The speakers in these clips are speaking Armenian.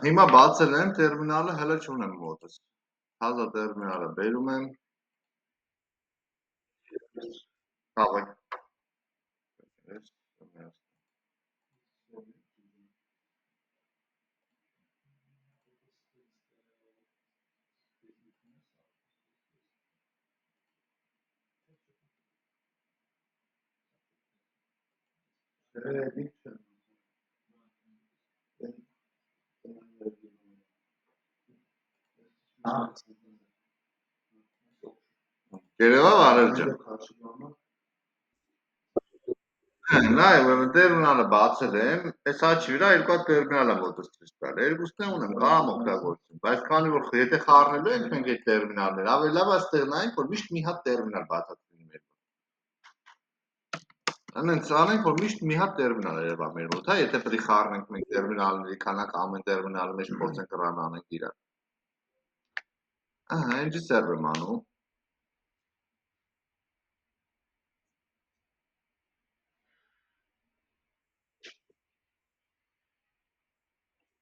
Հիմա բացել եմ տերմինալը, հələ չունեմ մոտս։ Հազա տերմինալը բերում եմ։ Հավեք։ Երևա արել ջան։ Նայ, տերմինալը բացել եմ, այս աչի վրա երկու հատ տերմինալ եմ մոտս ցույց տալ։ Երկուսն ունեմ, կարամ օգտագործեմ, բայց քանի որ եթե խառնելու ենք մենք այդ տերմինալները, ավելի լավ այստեղ նայենք, որ միշտ մի հատ տերմինալ բացատրվի մեր մոտ։ Անենց անենք, որ միշտ մի հատ տերմինալ երևա մեր մոտ, հա, եթե պետք է խառնենք մենք տերմինալների քանակ ամեն տերմինալի մեջ փորձենք ռան անենք իրար։ Ահա, ինչի սերվ եմ անում։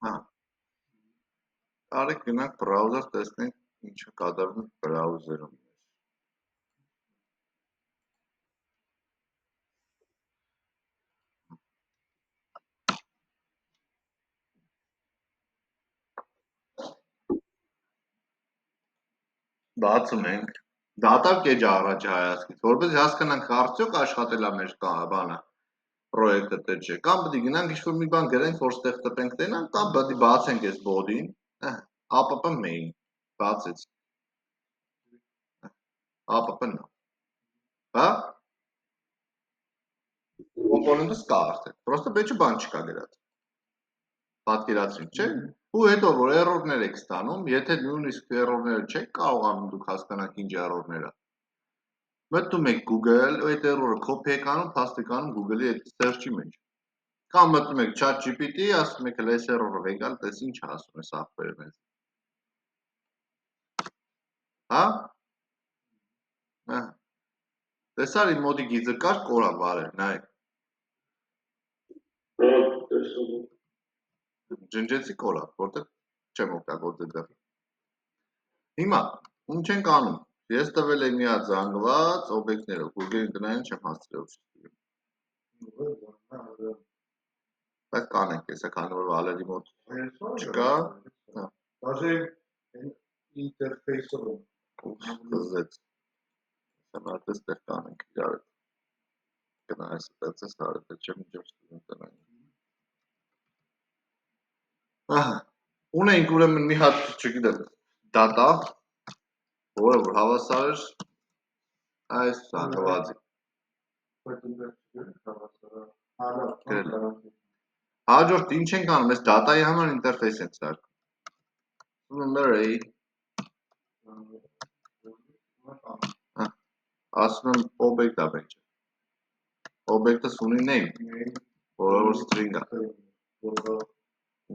Հա։ Արեք գնանք բրաուզեր տեսնենք ինչը կատարվում բրաուզերում։ Բացում ենք։ Դատակ էջ առաջ հայացքից, որպես հասկանանք արդյոք աշխատել է մեր բանը, պրոյեկտը թե չէ, կամ պետք է գնանք ինչ-որ մի բան գրենք, որ ստեղ տպենք տենանք, կամ պետք է բացենք այս բոդին, app main, բացեց, app-ն, հա, կոմպոնենտը կա արդեն, պրոստը բեջը բան չկա գրած, պատկերացրիք, չէ, ու հետո, որ էրորներ եք ստանում, եթե նույնիսկ էրորները չեք կարողանում դուք հասկանանք ինչ էրորները, մտնում եք Google, այդ էրորը copy եք անում, paste եք անում Google-ի այդ search-ի մեջ, կամ մտնում եք ChatGPT, ասում եք այս էրորով եկալ, տես ինչ ասում է սախվերը մեզ, հա, տեսար իմ մոդի գիծը կար, կորա բարել, նայ, ջնջեցի կորա, որտեղ չեմ օգտագործել դեռ, հիմա, ինչ ենք անում, ես տվել եմ մի հատ զանգված օբյեկտներով, Google-ին տնային չեմ հաստրել, բայց կանենք, եսա քանի որ վալերի մոտ չկա, Даже ինտերֆեյսով կզեց, սանատես տեղ կանենք իրար գնայս տեցես հարետ չեմ իջով ստուգում տնային ունենք ուրեմն մի հատ, չգիտեմ, դատա, որը որ հավասար էր այս զանգվածի հաջորդ ինչ ենք անում, այս դատայի համար ինտերֆեյս ենք սարքում array ասում եմ օբյեկտ է մեջ օբյեկտս ունի name, որը որ string է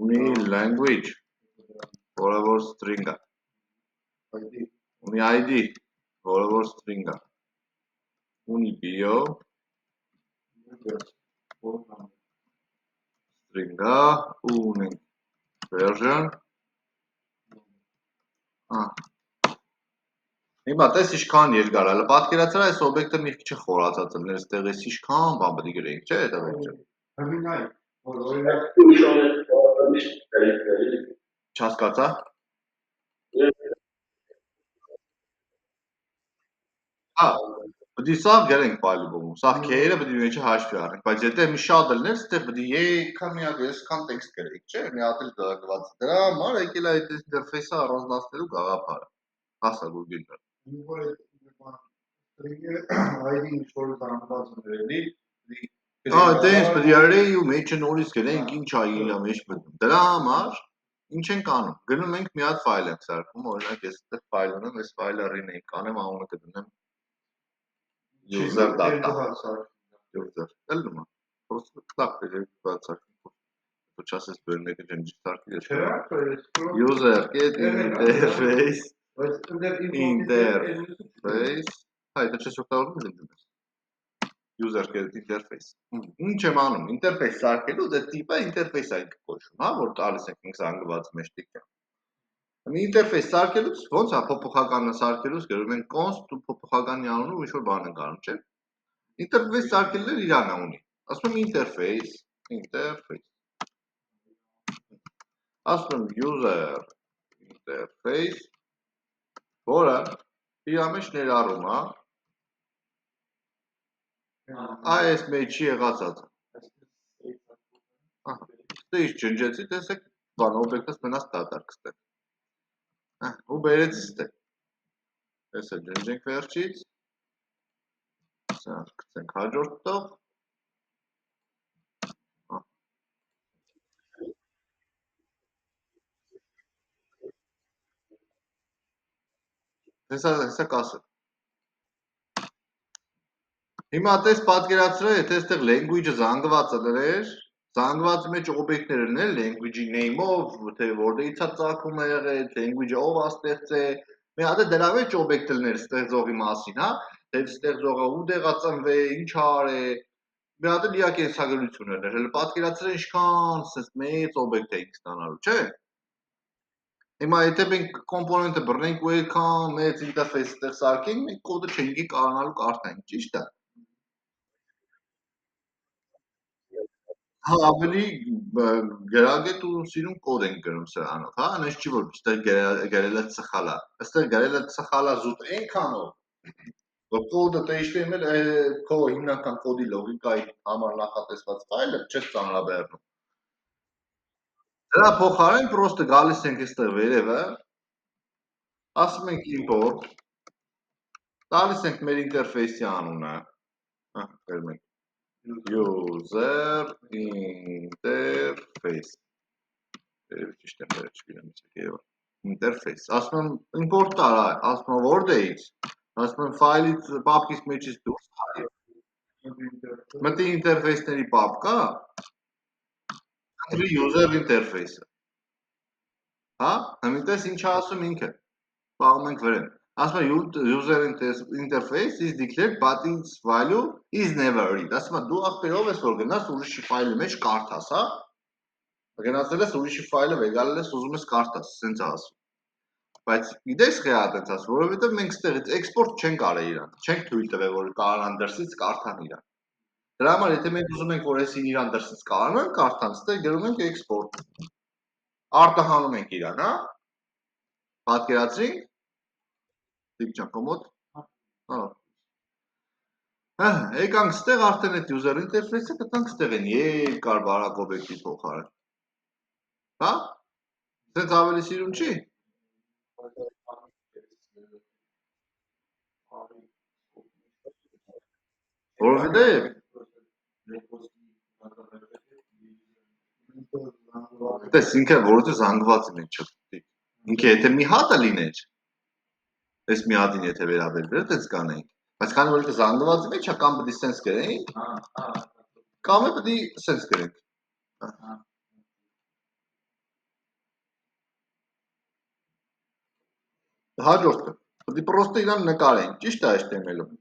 ունի language, որը որ string է ունի ID, որը որ string է ունի bio string է ու ունենք version հիմա տես իշքան երկար, հələ պատկերացրա այս օբյեկտը մի քիչ խորացած եմ, ներստեղ էս իշքան բան պետք է գրեինք, չէ՞ դա վերջը։ Չհասկացա։ Հա, պետք է սա գրենք պայլուբոմում, սա քերը պետք է մեջը հաշվի առնենք, բայց եթե մի շատ ելներ, ստեղ պետք է եկան մի հատ այսքան տեքստ գրենք, չէ՞, մի հատ էլ դրված։ Դրա համար եկել է այդ ինտերֆեյսը առանձնացնելու գաղափարը։ Հասա Google-ը։ ID ինչ-որ զանգված ունի, դե ինձ պետք է array ու մեջը նորից գրենք, ինչ է իր մեջ մտնում։ Դրա համար ինչ ենք անում։ Գնում ենք մի հատ ֆայլ ենք սարքում, օրինակ ես այդտեղ ֆայլ ունեմ, այս ֆայլը rename կանեմ, անունը կդնեմ user data user էլ նոմա просто так բացարկի դու չասես բեր մեկը ջնջի սարքի user get interface interface հայ դա չես օգտագործում դեմ user get interface։ Ինչ եմ անում, interface սարքելուց այդ տիպը interface այն կոչվում, հա, որ տալիս ենք ինքս զանգվածի մեջ տիպը։ Մի interface սարքելուց ոնց է փոփոխականը սարքելուց գրում ենք const ու փոփոխականի անունը ինչ որ բան ենք անում, չէ՞։ Interface սարքելը իրան ունի։ Ասում եմ interface, ասում եմ user interface, որը իր մեջ ներառում է այս մեջի եղածածը։ Դե ինչ ջնջեցի, տեսեք, բան օբյեկտս մնաց դատարկ ստե։ Ու բերեցի ստե։ Տեսա ջնջենք վերջից։ Սա գցենք հաջորդ տող։ Տեսա կասը։ Հիմա տես պատկերացրել, եթե այստեղ language-ը զանգվածը դրեր, զանգվածի մեջ օբյեկտներ լինել language-ի name-ով, թե որտեղից է ծագում է եղել, language-ը ով է ստեղծել, մի հատ դրա մեջ օբյեկտ լիներ ստեղծողի մասին, հա, թե ստեղծողը ուր է ծնվել, ինչ ա արել, մի հատ լիակ կենսագրություն էր, հələ պատկերացրել ինչքան sense մեծ օբյեկտ էինք ստանալու, չէ՞։ Հիմա եթե մենք կոմպոնենտը բռնենք ու այդքան մեծ ինտերֆեյս ստեղ սարքենք, մենք կոդը չենք կարողանալու կարդանք, ճիշտ է։ Հա, ավելի գրագետ ու սիրուն կոդ ենք գրում սրանով, հա, այնպես չի որ այստեղ գրելը սխալ է։ Այստեղ գրելը սխալ է զուտ այնքանով, որ կոդը HTML քո հիմնական կոդի լոգիկայի համար նախատեսված ֆայլը չես ծանրաբեռնում։ Դրա փոխարեն պրոստը գալիս ենք այստեղ վերևը, ասում ենք import, տալիս ենք մեր ինտերֆեյսի անունը, հա, գրում ենք user interface, ճիշտ եմ վերջ գիրեմ interface, ասում եմ import տարա, ասում եմ որտեղից, ասում եմ ֆայլից, պապկից մեջից դուրս տարի, մտի ինտերֆեյսների պապկա, ընտրի user interface-ը, հա, հմիտես ինչ ասում ինքը, պաղում ենք վրեն, ասում եմ user interface is declared but its value is never read, ասում եմ դու ախպերով ես որ գնաս ուրիշի ֆայլի մեջ կարդաս, հա, գնացել ես ուրիշի ֆայլը վեգալել ես ուզում ես կարդաս, սենց ասում, բայց գիտես խեա տենց ասում, որովհետև մենք ստեղից export չենք արել իրան, չենք թույլ տվել որ կարողան դրսից կարդան իրան, դրա համար եթե մենք ուզում ենք որ այսին իրան դրսից կարողան կարդան, ստեղ գրում ենք export, արտահանում ենք իրան, հա, պատկերացրինք, դիպ ճան կոմոդ, եկանք ստեղ արդեն այդ user interface-ը կտանք ստեղ են երկար բարակ օբյեկտի փոխարեն, հա, սենց ավելի սիրուն չի, որովհետև տես ինքը որովհետև զանգվածի մեջ չգտի, ինքը եթե մի հատը լիներ, այս մի հատին եթե վերաբերվեր, տենց կանեինք, բայց քանի որ ինքը զանգվածի մեջ է, կամ պտի սենց գրեինք, կամ է պտի սենց գրենք, հաջորդը, պտի պրոստը իրան նկարենք, ճիշտ է HTML-ում,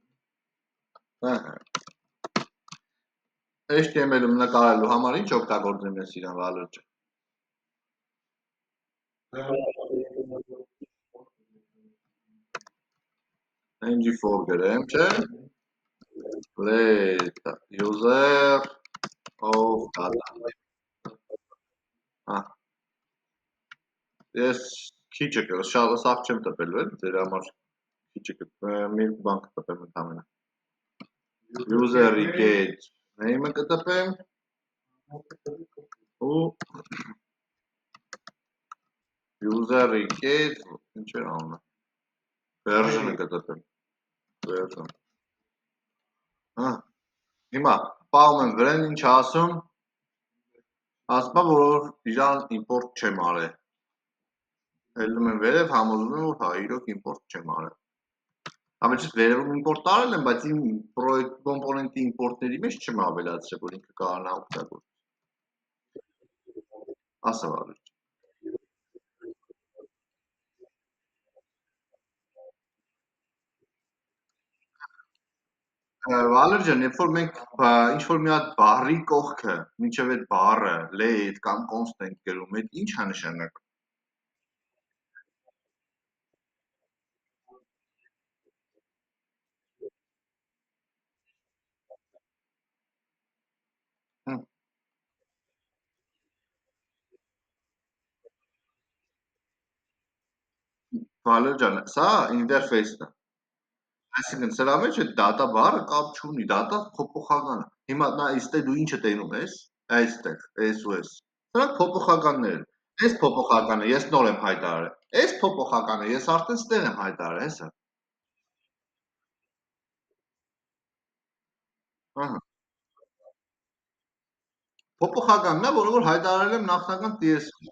HTML-ում նկարելու համար ինչ օգտագործում ես իրան վալրջը, ng4 գրեմ, չէ, let user of data, ես քիչը սաղ չեմ տպելու էլ, ձեր համար քիչը մի բան կտպեմ ընդամենը, user-ի get name-ը կտպեմ, ու user-ի get, ինչ էր անունը, version-ը կտպեմ, version, հիմա, պաղում եմ վրեն ինչ ասում, ասում որ իրան import չեմ արել, հելնում եմ վերև, համոզում եմ, որ հա, իրոք import չեմ արել, ամեջից վերևում import արել եմ, բայց իմ կոմպոնենտի import-ների մեջ չեմ ավելացրել, որ ինքը կարանա օգտագործել, ասա վարուչ, Վալեր ջան, երբ որ մենք ինչ որ մի հատ բառի կողքը, մինչև այդ բառը let կամ const ենք գրում, այդ ի՞նչ է նշանակում։ Վալեր ջան, սա ինտերֆեյսն է։ Այսինքն սրա մեջ այդ data բառը կապ չունի, data փոփոխական է։ Հիմա նա իստե դու ինչը տենում ես, այստեղ, այս ու այս։ Սրանք փոփոխականներ են։ Այս փոփոխականը ես նոր եմ հայտարարել։ Այս փոփոխականը ես արդեն ստեղ եմ հայտարարել, հեսա։ Ահա։ Փոփոխականն է, որը որ հայտարարել եմ նախնական TS-ում։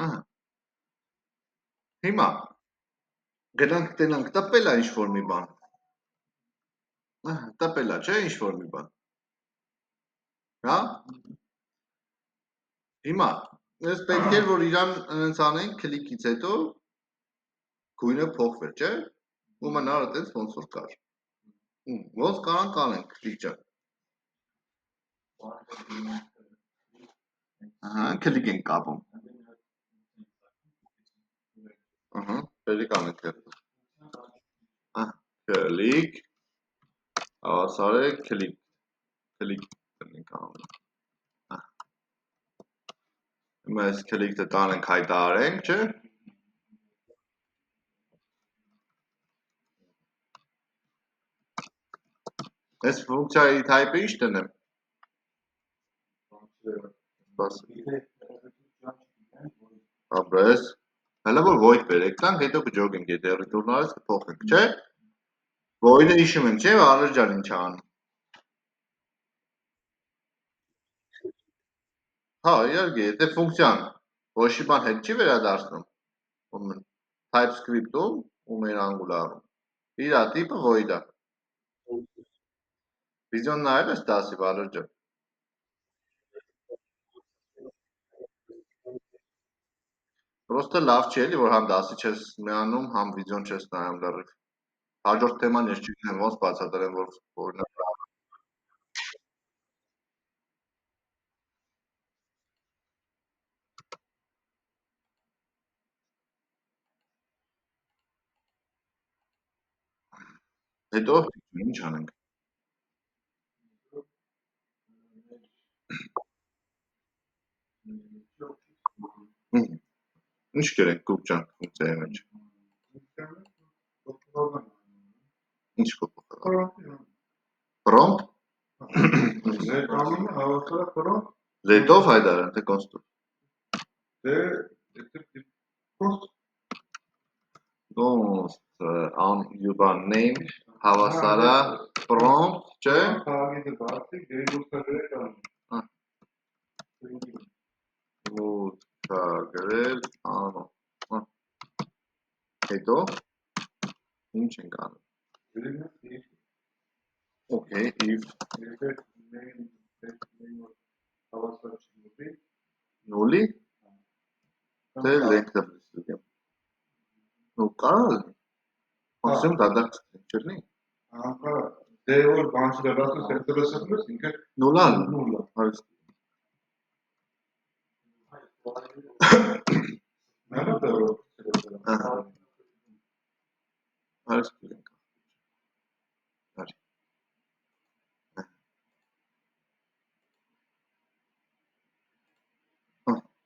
Ահա։ Հիմա գնանք տենանք տպել է ինչ որ մի բան։ Ահա, տպել է, չէ, ինչ որ մի բան։ Հա։ Հիմա ես պետք էր որ իրան այնց անենք քլիկից հետո գույնը փոխվեր, չէ՞։ Ու մնար այդպես ոնց որ կար։ Ոնց կարանք անենք, քլիկ ջան։ Ահա, քլիկ ենք կապում։ Ահա, պետք անենք հետո։ Ահա, քլիկ, հավասարեք քլիկ, քլիկ ենք անում։ Հիմա այս քլիկը տանենք հայտարարենք, չէ՞։ Այս ֆունկցիայի type-ը ի՞նչ տնեմ։ Ապրես։ Հələ որ void բերեք տանք, հետո կջոգենք, եթե return արես կփոխենք, չէ՞։ Void-ը հիշում ենք, չէ՞, Վալեր ջան ինչ անում։ Հա, իհարկե, եթե ֆունկցիան ոչ մի բան հետ չի վերադարձնում, ում TypeScript-ում ու մեր Angular-ում։ Իրա տիպը void-ա։ Վիզիոն նայել ես դասի, Վալեր ջան։ Պրոստը լավ չի էլի, որ համ դասի չես միանում, համ վիդեոն չես նայում լրիվ։ Հաջորդ թեման ես չգիտեմ ոնց բացատրեմ, որ օրինակ հետո ինչ անենք։ Ինչ գրենք գուկ ջան ֆունկցիայի մեջ։ Ինչ փոփոխական։ Prompt։ Let-ով հայտարարեմ, թե const-ով։ Const your name հավասարա prompt, չէ՞։ Մուտքագրել անո։ Հետո ինչ ենք անում։ Okay, if նուլի թե length-ը բացում։ Ну, կարալ։ Ասեմ դադարք չլինի։ Դե որ բան չդրասես, այդ դրասես ինքը Նուլան։ Հարց։ Նայա դեռ։ Ահա։ Հարց կլինք։ Արի։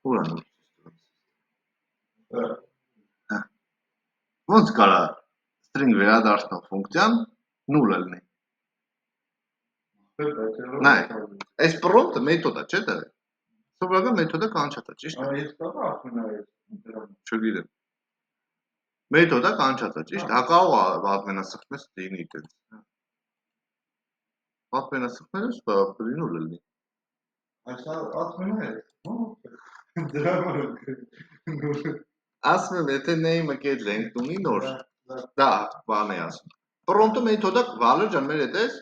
Ուր անու։ Ոնց կարա string վերադարձնող ֆունկցիան նուլ լինի։ Նայ, այս prompt-ը մեթոդ է, չէ՞ դա։ Սովորական մեթոդը կանչած է, ճիշտ է։ Այս կա արդյունավետ։ Չգիտեմ։ Մեթոդը կանչած է, ճիշտ։ Հա կարող է ադմենասխմես լինի այդպես։ Ադմենասխմելուց բա նուլ լինի։ Այս ադմենը է։ Դրա համար։ Ասում եմ, եթե name-ը կետ length ունի նոր, դա բան է ասում։ Prompt-ը մեթոդը Վալեր ջան մեր հետ ես։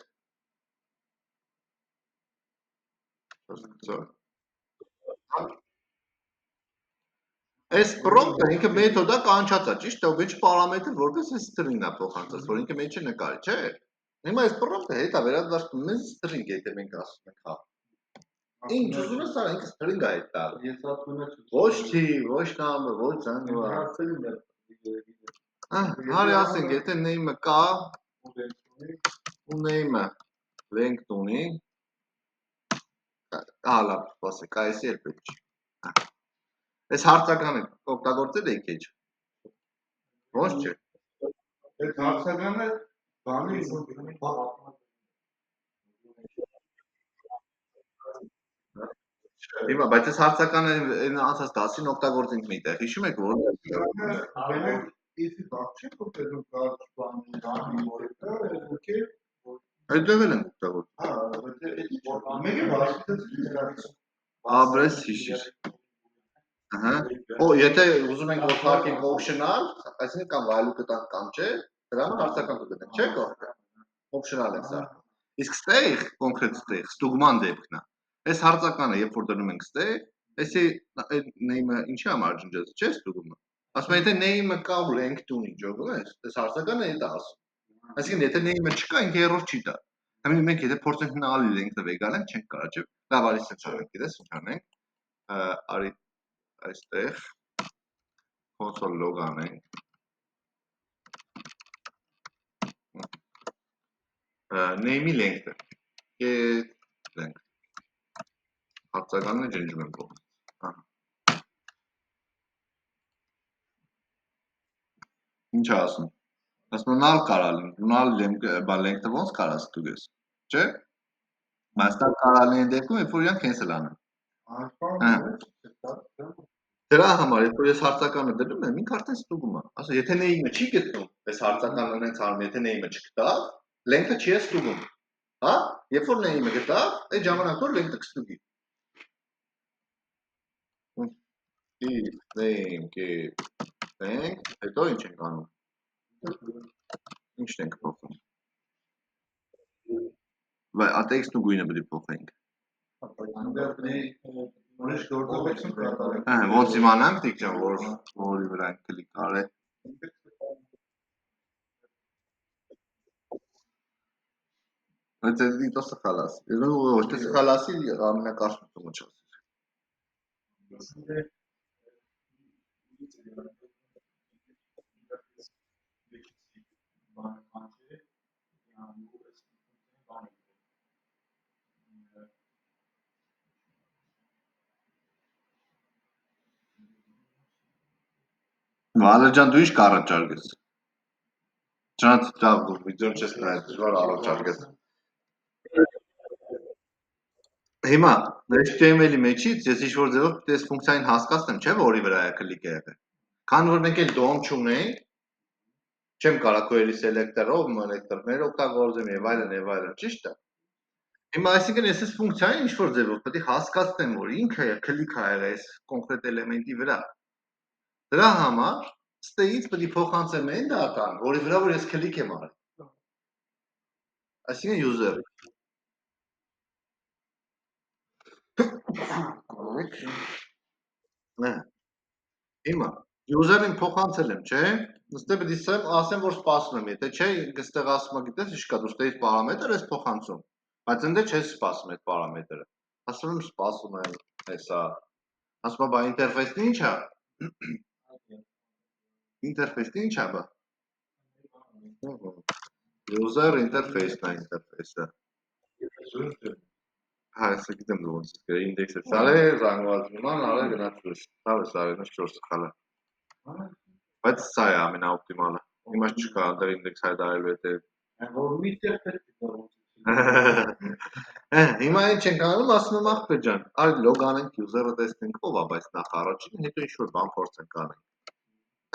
Այս prompt-ը ինքը մեթոդը կանչած է, ճիշտ է, ոչ պարամետր որպես string-ն է փոխանցած, որ ինքը մեջը նկարի, չէ՞։ Հիմա այս պրոմպտը հետա վերադարձնում մեզ string եթե մենք ասում ենք հա։ Ինչ ուզում ես արա ինքը string է այդ տալ։ Ես ասում եմ Ոչ թի, ոչ number, ոչ զանգვა։ Հարի ասենք եթե name-ը կա ու name-ը length ունի, հալա ասեք, այսի էլ պետք չի։ Այս հարցականը օգտագործել եք էջ։ Ոչ չէ։ Այդ հարցականը բանի Հիմա բայց այս հարցականը այն անցած դասին օգտագործենք մի տեղ։ Հիշում եք որ Իսկ բաց չի փոխելու կար բանի որը այդտեղ էլ են օգտագործում։ հա, մեկը բացի Աբրես հիշիր։ Ահա։ Օ, եթե ուզում ենք որ թարգենք optional, այսինքն կամ value կտանք կամ չէ, դրա համար հարցական կգտնենք, չէ՞ կողքը։ Optional է սա։ Իսկ ստեղ, կոնկրետ ստեղ, ստուգման դեպքն է։ Այս հարցականը, երբ որ դնում ենք ստեղ, այսի այդ name-ը ինչի համար ջնջեց, չէ՞ ստուգումը։ Ասում եմ, եթե name-ը կա ու length ունի, ջոգում ես, այս հարցականը այդ է ասում։ Այսինքն, եթե name-ը չկա, ինքը error չի տա։ Համին մենք եթե փորձենք նալի length-ը վեգանենք, չենք կարա, չէ՞։ Լավ, արի սենց անենք, գիտես ինչ անենք։ Արի այստեղ console log անենք։ Name-ի length-ը։ Get length։ Հարցականն է ջնջում եմ կողմից։ Ահա։ Ինչ է ասում։ Ասում եմ նալ կարա լինի, նալ length-ը ոնց կարա ստուգես, չէ՞։ Բայց դա կարա լինի դեպքում, երբ որ իրանք cancel անեն։ Դրա համար, երբ որ ես հարցականը դնում եմ, ինքը արդեն ստուգում է։ Ասա, եթե name-ը չի գտնում, այս հարցականն ունենց անում, եթե name-ը չգտա, length-ը չի ստուգում։ Հա? Երբ որ name-ը գտա, այդ ժամանակ որ length-ը կստուգի։ If name get length, հետո ինչ ենք անում։ Ինչն ենք փոխում։ Վայ, text-ու գույնը պետք է փոխենք։ Ուրիշ գործողություն կատարենք։ Ոնց իմանանք դիք ջան, որի վրա ենք կլիկ արել։ Այդ դիտո սխալաս։ Ես ոչ թե սխալասի ամենակարճությունը չասի։ Վալեր ջան, դու ի՞նչ կառաջարկես։ Ջան, դա վիդեոն չես նայել, դժվար առաջարկես։ Հիմա HTML-ի մեջից ես ինչ-որ ձևով պետք է այս ֆունկցիային հասկացնեմ, չէ՞ որի վրա է կլիկ է եղել։ Քանի որ մենք էլ DOM չունենք, չեմ կարող query selector-ով մոնեկտորներ օգտագործեմ եւ այլն, ճիշտ է։ Հիմա այսինքն ես այս ֆունկցիային ինչ-որ ձևով պետք է հասկացնեմ, որ ինքը կլիկ ա եղել այս կոնկրետ էլեմենտի վրա։ Դրա համար ստեից պետք է փոխանցեմ այն դատան, որի վրա որ ես կլիկ եմ արել։ Այսինքն user Հիմա user-ին փոխանցել եմ, չէ՞։ Նստե պետք է ասեմ, որ սպասում եմ, եթե չէ, այստեղ ասում է, գիտես ինչ կա, դու ստեից պարամետր ես փոխանցում, բայց ընդ չես սպասում այդ պարամետրը։ Ասում եմ սպասում եմ, հեսա։ Ասում եմ, բա ինտերֆեյսն ի՞նչ է։ Ինտերֆեյսն ի՞նչ է, բա։ User interface-ն է ինտերֆեյսը։ Հա, ես գիտեմ դու ոնց է, ինդեքսը ցարել, զանգված նման, արել գնաց դուրս։ Ցավը սարել, ինչ 4 սխալ է։ Բայց սա է ամենաօպտիմալը։ Հիմա չկա դեռ ինդեքս հայտարարելու հետ։ Որ միտեղ պետք է Հիմա ինչ ենք անում, ասում եմ ախպեր ջան, արի լոգ անենք user-ը տեսնենք ով է, բայց նախ առաջին հետո ինչ-որ բան փորձենք անենք։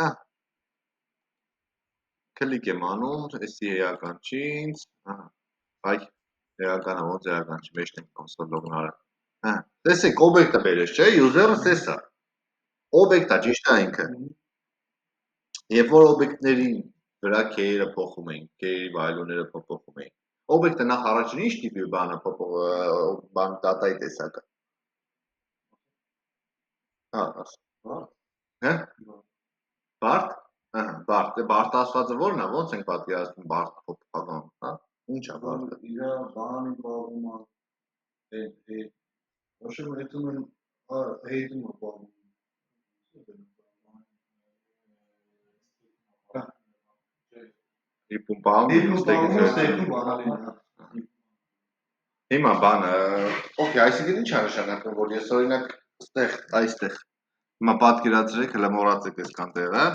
Հա։ Կլիկ եմ անում, էսի էական չի ինձ, ահա։ Բայ, էականը ոնց էական չի, մեջն ենք console log-ն արել։ Հա, տեսեք, օբյեկտը բերես, չէ, user-ը սես է։ Օբյեկտ է, ճիշտ է ինքը։ Երբ որ օբյեկտների վրա key-ը փոխում ենք, key value-ները փոխում ենք, օբյեկտը նախ առաջին ինչ տիպի բանը բան դատայի տեսակը։ Հա, հա։ Բարդ։ Ահա, բարդ ասվածը ո՞րն է, ո՞նց ենք պատկերացնում բարդ փոփոխական, հա։ Ինչ է բարդը։ Իրա բանի բաղում է, ոչմ հետում են հետում է բաղում։ Իպում բաղում ստեյքում բաղալին։ Հիմա բանը, օքեյ, այսինքն ինչ է նշանակում, որ ես օրինակ այստեղ հիմա պատկերացրեք, հələ մոռացեք այսքան տեղը,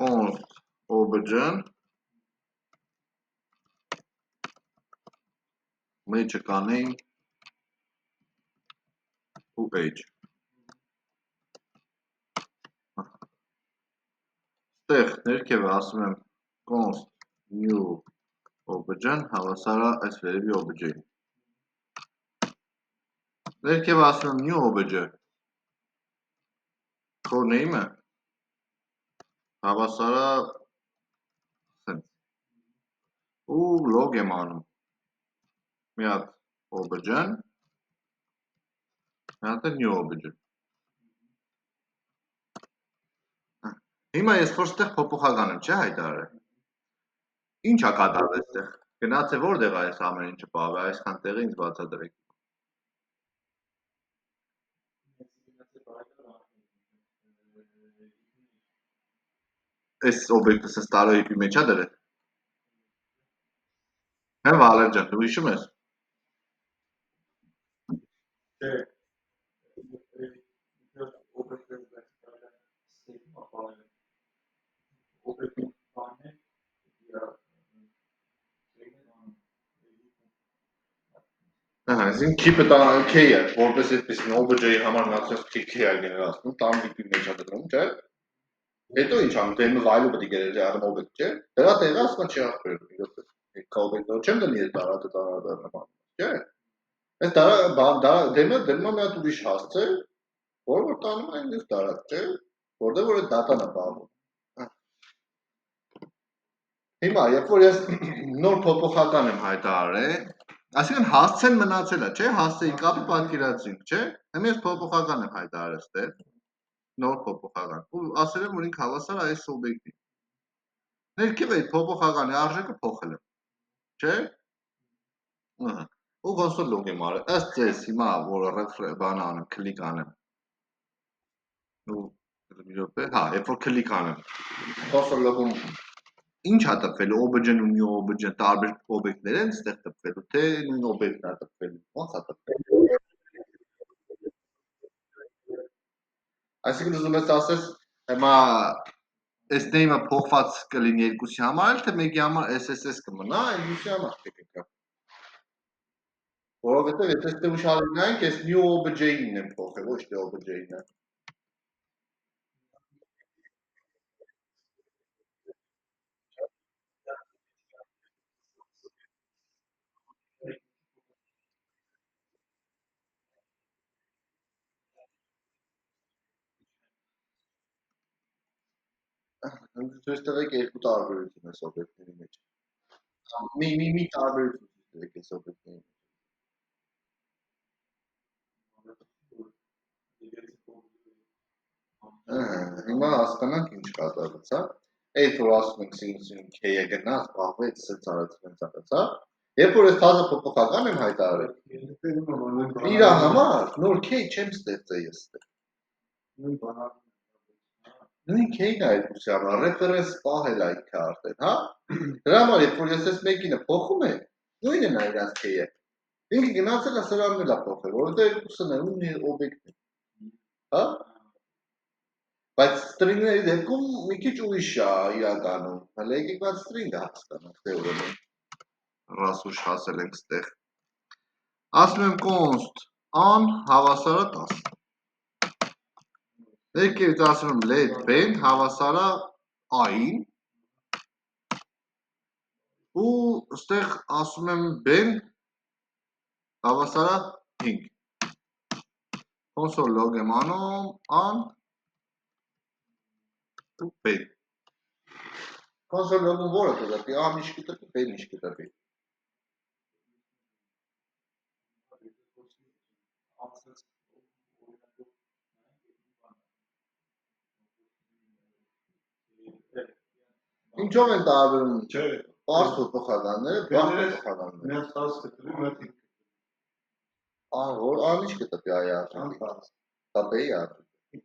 const obj մեջը կանենք ու h։ Ստեղ ներքևը ասում եմ const new obj-ն հավասար է այս վերևի obj-ին։ Ներքևը ասում եմ new obj-ը core name-ը հավասար է սենց ու log եմ անում մի հատ obj-ն մի հատ new obj-ը։ Հիմա ես որ ստեղ փոփոխական եմ, չէ՞ հայտարարել։ Ինչ է կատարվել այստեղ։ Գնաց է որտեղ է այս ամեն ինչը պահվել, այսքան տեղը ինձ բացատրեք։ Այս օբյեկտը սենց տարոյիպի մեջ է դրել։ Հա Վալեր ջան, դու հիշում ես։ Այսինքն keep-ը k-ը, որպես այդպեսին obj-ի համար նախսես k-ը գներացնում, տան դիպի մեջ է դրում, չէ՞։ Հետո ինչ անում, դեմը վայլու պետք է գերել արմ օբյեկտ, չէ՞։ Դրա տեղը ասում չի ախպերում, իրոք է օբյեկտը չեմ դնի այդ տարածը նման, չէ՞։ Այս դեմը դնում է մի հատ ուրիշ հասցե, որ տանում է ինձ տարած, չէ՞։ Որտեղ որ այդ դատան է պահվում։ Հիմա, երբ որ ես նոր փոփոխական եմ հայտարարել, այսինքն հասցեն մնացել է, չէ՞, հասցեի կապի պատկերացրինք, չէ՞։ Հիմա ես փոփոխական եմ հայտարարել այստեղ, նոր փոփոխական, ու ասել եմ, որ ինքը հավասար է այս օբյեկտին։ Ներքև այդ փոփոխականի արժեքը փոխել եմ, չէ՞։ Ահա։ Ու console log եմ արել։ Ըստ ձեզ հիմա որ բան անեմ, կլիկ անեմ։ Ու մի րոպե, հա, երբ որ կլիկ անեմ, console log-ում ինչ է տպվել, obj-ն ու new obj-ը տարբեր օբյեկտներ են ստեղ տպվելու, թե նույն օբյեկտն է տպվելու, ո՞նց է տպվել։ Այսինքն ուզում ես ասես, հիմա այս name-ը փոխված կլինի երկուսի համար, էլ թե մեկի համար SSS կմնա, այլ մյուսի համար չկա։ Որովհետև եթե ստե ուշադրենք, այս new obj-ին եմ փոխել, ոչ թե obj-ին է։ Ցույց տվեք երկու տարբերություն այս օբյեկտների մեջ։ Մի տարբերություն ցույց տվեք այս օբյեկտների մեջ։ Հիմա հասկանանք ինչ կատարվեց, հա։ Այդ որ ասում ենք սինուսին k-ը գնաց, պահվեց, սենց արեց, սենց արեց, հա։ Երբ որ ես թազը փոփոխական եմ հայտարարել, իր համար նոր k չեմ ստեղծել ես ստեղ։ Նույն k-ն է այդպիսի համար, ռեֆերենս պահել է ինքը արդեն, հա։ Դրա համար երբ որ ես այս մեկինը փոխում եմ, նույնն է իրանց k-ը։ Ինքը գնացել է սրանն էլ է փոխել, որովհետև երկուսն է նույն օբյեկտն է։ Հա։ Բայց string-ների դեպքում մի քիչ ուրիշ է իրականում։ Հələ եկեք այդ string-ը հասկանանք, թե ուրեմն ռասուշ հասել ենք ստեղ։ Ասում եմ const an հավասար է 10։ Ներքևից ասում եմ let ben հավասար է a-ին ու ստեղ ասում եմ ben հավասար է 5։ Console log եմ անում an ու ben։ Console log-ում որը կդրվի, an ինչ կդրվի, ben ինչ կդրվի։ Ինչով են տարբերում Չէ, պարզ փոփոխականները, բարդ փոփոխականները։ Մենք 10 կտրի, մենք 5 Որ անիչ կտպի այ արժեքի։ կտրի։ Դա բեի արժեք։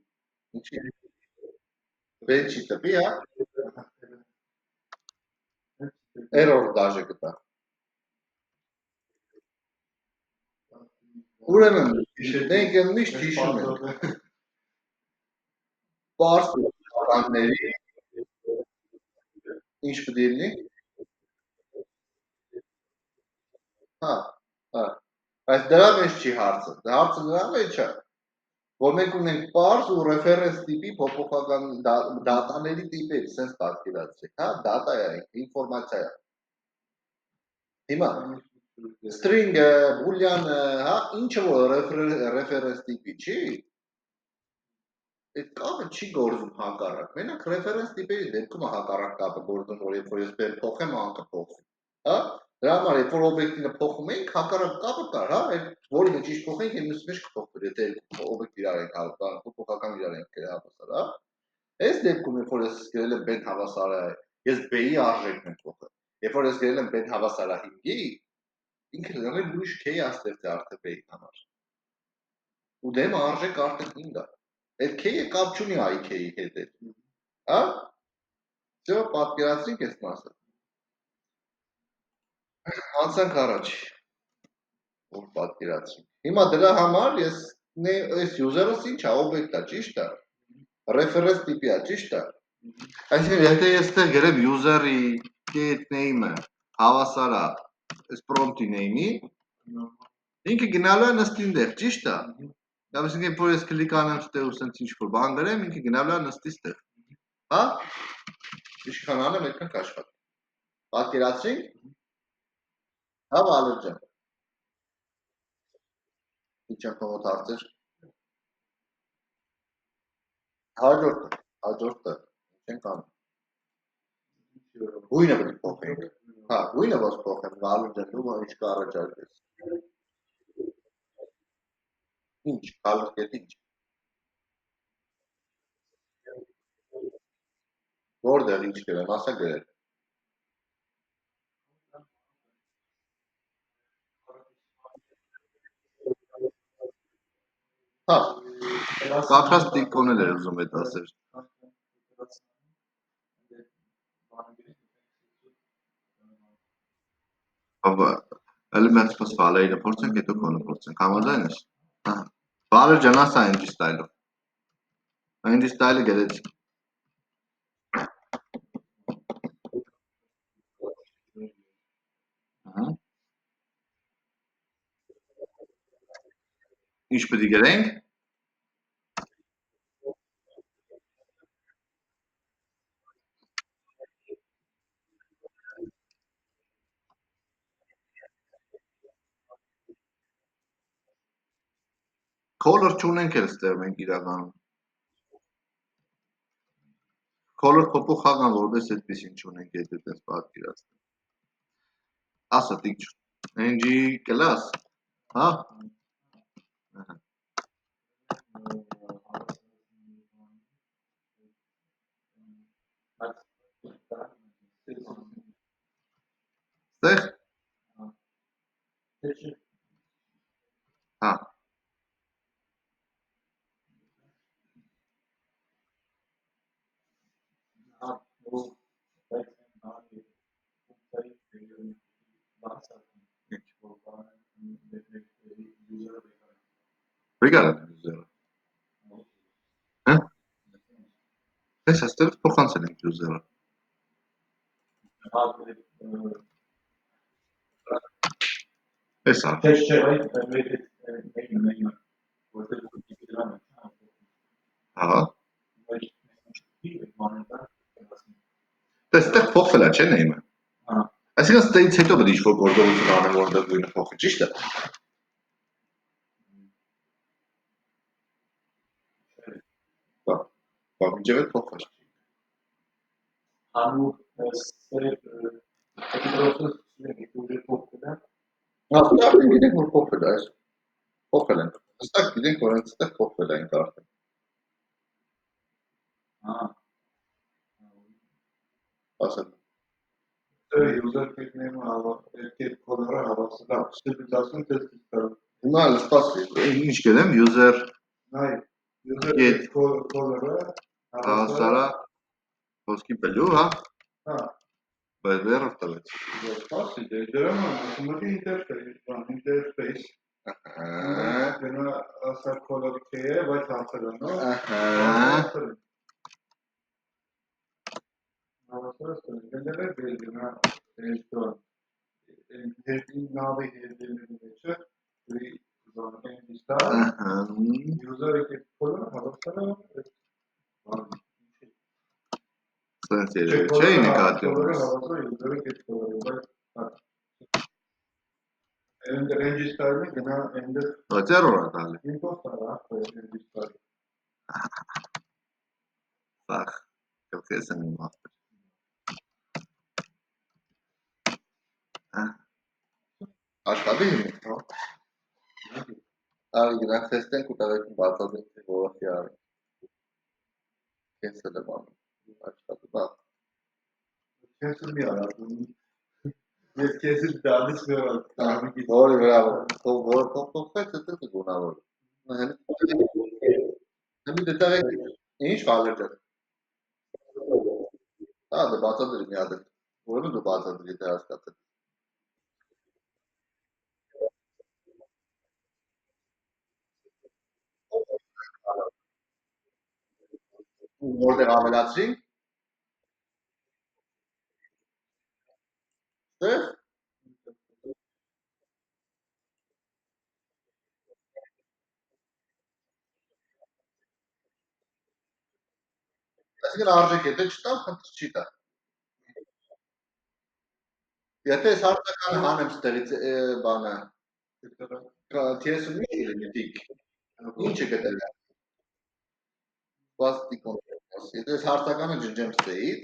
Ինչի։ Բեն չի տպի, հա։ Error դաժե կտա։ Ուրեմն, մենք են միշտ հիշում ենք պարզ փոփոխականների ինչ պետք է լինի։ Հա, հա։ Այս դրա մեջ չի հարցը։ Հարցը նրա մեջ է, որ մենք ունենք պարզ ու ռեֆերենս տիպի փոփոխական դատաների տիպեր, sense պատկերացրեք, հա, դատա է, ինֆորմացիա է։ Հիմա string-ը, boolean-ը, հա, ինչը որ ռեֆերենս տիպի չի, այդ կապը չի գործում հակառակ։ Մենակ ռեֆերենս տիպերի դեպքում հակառակ կապը գործում, որ երբ որ ես բեր փոխեմ, անկը փոխվի։ Հա? Դրա համար երբ որ օբյեկտինը փոխում ենք, հակառակ կապը կար, հա, այդ որի մեջ ինչ փոխենք, այն մյուսի մեջ կփոխվի, եթե օբյեկտ իրար ենք հավասար, փոփոխական իրար ենք հավասար, հա։ Այս դեպքում երբ որ ես գրել եմ բեն հավասար է, ես b-ի արժեքն եմ փոխել։ Երբ որ ես գրել եմ բեն հավասար է 5-ի, ինքը լրիվ ուրիշ k-ը ստեղծի արդեն b-ի համար։ Ու դեմ արժեք արդեն 5 է։ Այդ k-ը կապ չունի i k-ի հետ է։ Հա? Չէ, պատկերացրինք այս մասը։ Անցանք առաջ։ Որ պատկերացրինք։ Հիմա դրա համար ես այս user-ս ինչ է, օբյեկտ է, ճիշտ է։ Reference տիպի է, ճիշտ է։ Այսինքն, եթե ես այդտեղ գրեմ user-ի get name-ը հավասար է այս prompt-ի name-ի, ինքը գնալու է նստի այնտեղ, ճիշտ է։ Այսինքն, երբ որ ես կլիկ անեմ ստեղ ու սենց ինչ-որ բան գրեմ, ինքը գնալու է նստի ստեղ։ Հա? Ինչքան անեմ, այդքան կաշխատի։ Պատկերացրինք։ Հա, Վալեր ջան։ Ինչ են քո հարցեր։ Հաջորդը։ Ինչ ենք անում։ Գույնը պետք է փոխենք։ Հա, գույնը ոնց փոխեմ, Վալեր ջան, դու ինչ կառաջարկես։ Ինչ, color get ինչ։ Որտեղ ինչ գրեմ, ասա գրել։ Հա, պատրաստ տիկոնել էր ուզում այդ ասեր։ Բաբա, էլի մենք սպաս Վալերինը փորձենք, հետո քոնը փորձենք, համաձայն ես։ Հա։ Վալեր ջան, ասա NG style-ով։ NG style-ը գրեցի։ Ահա։ Ինչ պետք է գրենք։ Color չունենք էլ ստեղ մենք իրականում։ Color փոփոխական որպես այդպեսին չունենք, եթե այդպես պատկերացնենք։ Ասա տիչ։ NG class, հա։ Ահա։ Ստեղ։ Հա։ Բեկար է user-ը։ Հա։ Ես այստեղ փոխանցել եմ user-ը։ Էսա։ Հա։ Այստեղ փոխվել է, չէ՞ name-ը։ Այսինքն ստեից հետո պետք է ինչ-որ գործողություն անեմ, որտեղ գույնը փոխի, ճիշտ է։ Բա միջև էլ փոխվել։ Հա, ստեղ գիտենք որ փոխվել է, այս փոխվել են։ Հստակ գիտենք որ այստեղ փոխվել է այն արդեն։ ասել։ user kit-ն այդ կոլորը հավասար է, ստիպացում տեստը։ Հիմա սպասի, ինչ գնեմ user Նայ, user kit կոլորը հավասար է ոսկի բլու, հա։ Հա։ Բայց վերով տվեց։ Սպասի, դրամ ասում interface։ Գնա ասա կոլոր K-ը, բայց հարցերը, նո։ Հավասար գնդերը գնա նավի հետևների մեջը, user kit կոլորը հավասար է Սենց երևի, չէ նկատի ունես։ user kit կոլորը, And the register gonna end the Բայց error է տալի։ import register. Սախ, կլկես եմ իմ աղբեր։ Աշտաբի հիմիտ, հո։ Արի գնանք թեստենք ու տավեքին բացադրենք որովքի արի։ Կենսել եմ անում, աշտաբի բաղ։ Cancel մի արատում։ Ես cancel դանից վերալ։ Որի վրա, որը փոխվեց, դա դե գունավոր։ Հəmi դետաղեք, ինչ վալեր դեր։ Հա, դե բացադրի մի ադել, որը դու բացադրի դե հասկացել։ Որտեղ ավելացրինք, ստեղ, այսինքն արժեք եթե չտամ, խնդիր չի տա։ Եթե ես հարցականը հանեմ ստեղից բանը, TS-ում ինչ գիտիկ, ինչ է գտել է, սպասի կոնտրոս, եթե ես հարցականը ջնջեմ ստեղից,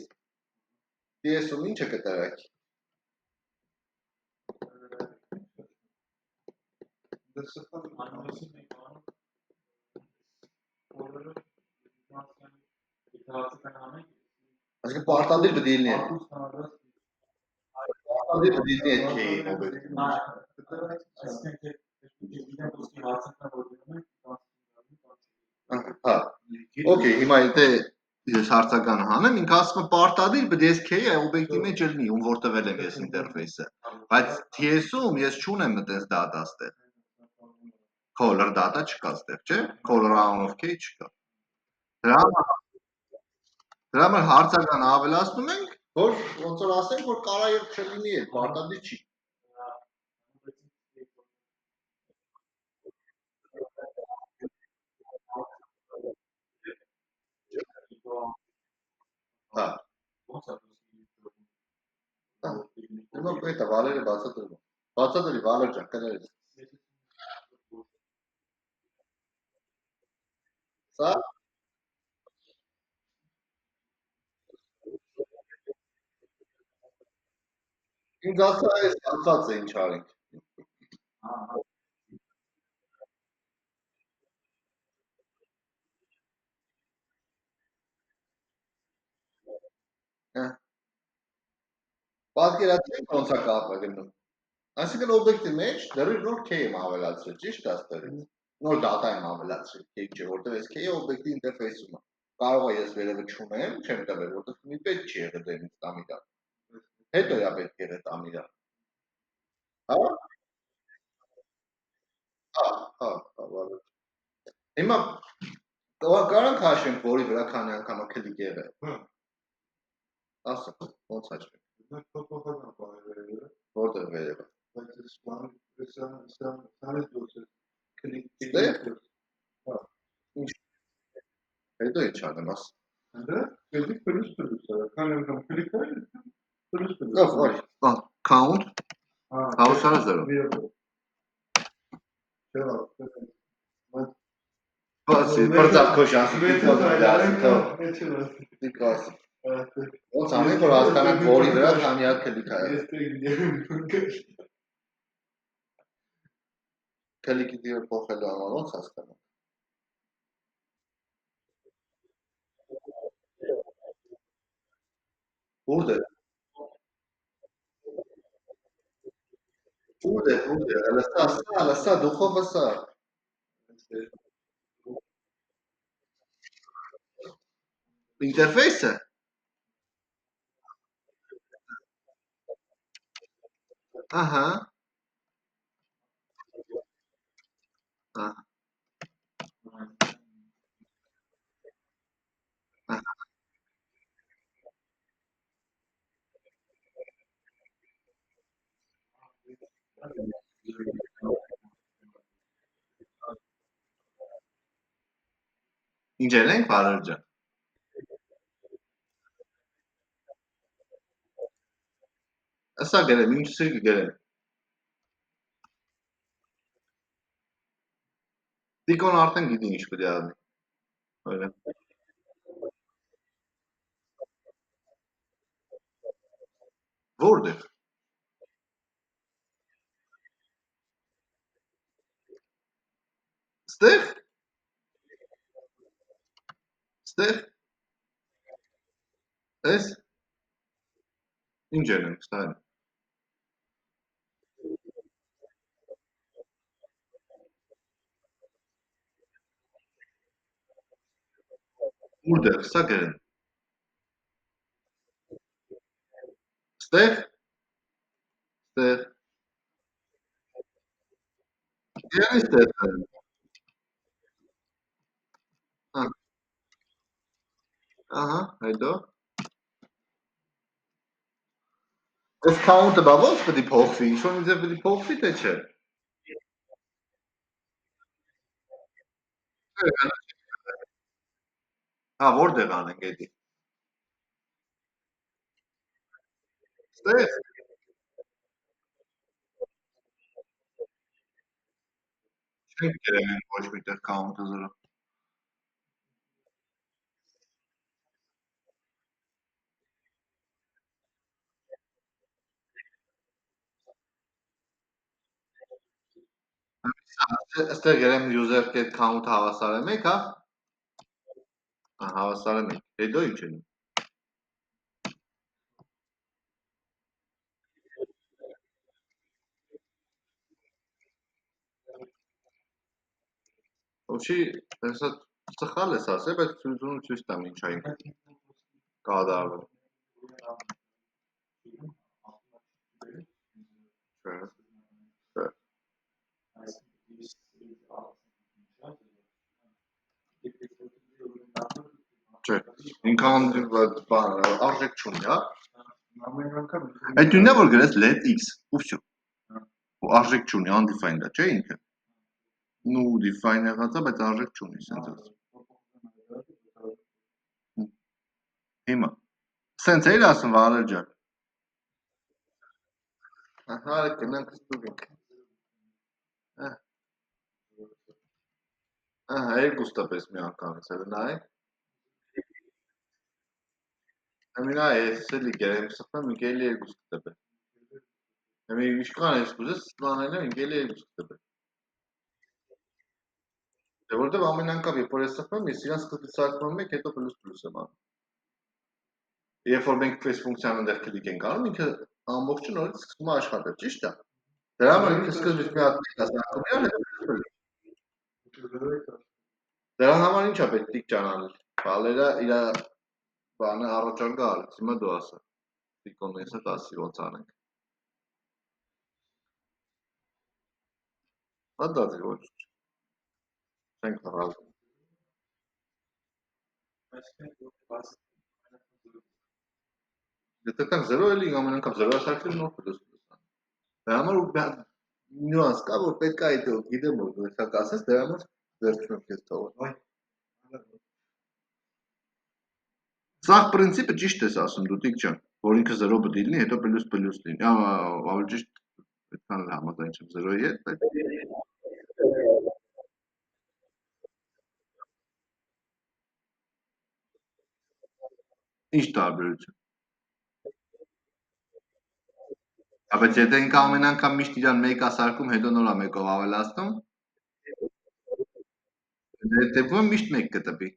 TS-ում ինչ է գտել եք։ Այսինքն պարտադիր բդիլնի է։ Պարտադիր բդիլնի է K-ին Հա, օքեյ, հիմա եթե ես հարցականը հանեմ, ինք ասում է պարտադիր, բայց ես K-ը օբյեկտի մեջ ելնի, ում որտվել եմ ես ինտերֆեյսը, բայց TS-ում ես չունեմ մտես data ստեղ, color data չկա ստեղ, չէ, color round of K չկա, դրա համար հարցականը ավելացնում ենք, որ ոնց որ ասենք, որ կարա և չլինի էլ, պարտադիր չի, հա, հիմա պետա վալերը բացադրի վալեր ջան, կրեր ես, սա, ինձ ասա այս անցած է ինչ արինք, պատկերացրեք ոնց է կապը գնում, այսինքն օբյեկտի մեջ դեռ նոր K եմ ավելացրել, ճիշտ է ստեղից, նոր data եմ ավելացրել, K չէ, որտեղ ես K-ը օբյեկտի ինտերֆեյսում է, կարող է ես վերևը չունեմ, չեմ տվել, որտեղ մի պետք չի եղել դեմից տամիրա, հետո է պետք եղել տամիրա, հա, վարել, հիմա կարանք հաշվենք, որի վրա քանի անգամա կլիկ եղել, ասա, ոնց հաշվենք, որտեղ վերևը, հետո ինչ անեմ աս, count, հավասար է 0, Բասի, բրծավ քո շանսի, դիկասի, ոնց անենք, որ հասկանանք, որի վրա քանի հատ կլիկ է, կլիկի դիրը փոխելու համար ոնց հասկանանք, Որտե՞ղ լսա, դուխով վսա։ Ինտերֆեյսը։ Ահա, ահա, ահա։ Ինչ ենք բարեր ջան։ Ասա գերեմ, ինչ սիրք գերեմ։ Տիկոն արդեն գիտի ինչ պետք է անի։ Այո։ Որտեղ։ Ստեղ, ստեղ, էս, ինչ եմ ստան։ Որտեղ, սա գերեմ։ Ստեղ, ստեղ, իրանի ստեղ եմ։ Ահա, ահա, հետո։ Այս count-ը բա ո՞նց պետք է փոխվի, ինչ-որ մի ձև պետք է փոխվի, թե չէ։ Հա, որտեղ անենք էդի։ Ստեղ, չենք գերել ոչ միտեղ count-ը զրո։ Այստեղ գերեմ user get count հավասարեմ եք, հա։ Հավասարեմ եք։ Հետո ինչ են։ Ոչի, հեսա սխալ ես ասել, բայց ցույց տամ ինչ այն կատարվում։ Չէ, չէ, չէ։ Ինքան բան արժեք չունի, հա։ Ամեն անգամ Այդ նույնն է որ գրես let x, ու всё։ Ու արժեք չունի, undefined է, չէ ինքը։ Ну, define եղած է, բայց արժեք չունի, սենց է։ Հիմա։ Սենց էիր ասում Վարեր ջան։ Ահա, գնանք ստուգենք։ Ահա, երկուստը պես մի անգամից էլ նայեք։ Ամենա էս էլի գերեմ սխալ մի գելի երկուստը պես։ Ամի իշքան ես կուզես սլանել են գելի երկուստը պես։ Դե որտեվ ամեն անգամ երբ որ ես սխալում ես իրան սկզբից սարքում եմ հետո պլյուս եմ անում։ Երբ որ մենք այս ֆունկցիան այնտեղ կլիկ ենք անում, ինքը ամբողջը նորից սկսում է աշխատել, ճիշտ է։ Դրա համար ինքը սկզբից մի հատ մեկ սարքում իրան հետո դրան համար ի՞նչ է պետք ճանաչել։ Բալերը իր բանը առաջարկը արեց, հիմա դու ասա։ Տիկոնը հեսա 10-ի ոնց անենք։ Հա դա դե ոչ չենք հրաժարվում։ Եթե տանք 0 էլի ամեն անգամ 0 ասարկել նոր պլյուս անի։ Դրա համար նյուանս կա որ պետք է այդ գիտեմ որ դու հեսա կասես դրա համար վերջում եմ քեզ թողել։ Սաղ պրինցիպը ճիշտ ես ասում դու տիկ ջան, որ ինքը 0 պետք է լինի, հետո պլյուս լինի։ Ավելի ճիշտ այդքան էլ համաձայն չեմ 0-ի հետ, բայց ինչ տարբերություն։ Բայց եթե ինքը ամեն անգամ միշտ իրան մեկ ասարկում, հետո նոր է մեկով ավելացնում, դե դեպքում միշտ մեկ կտպի։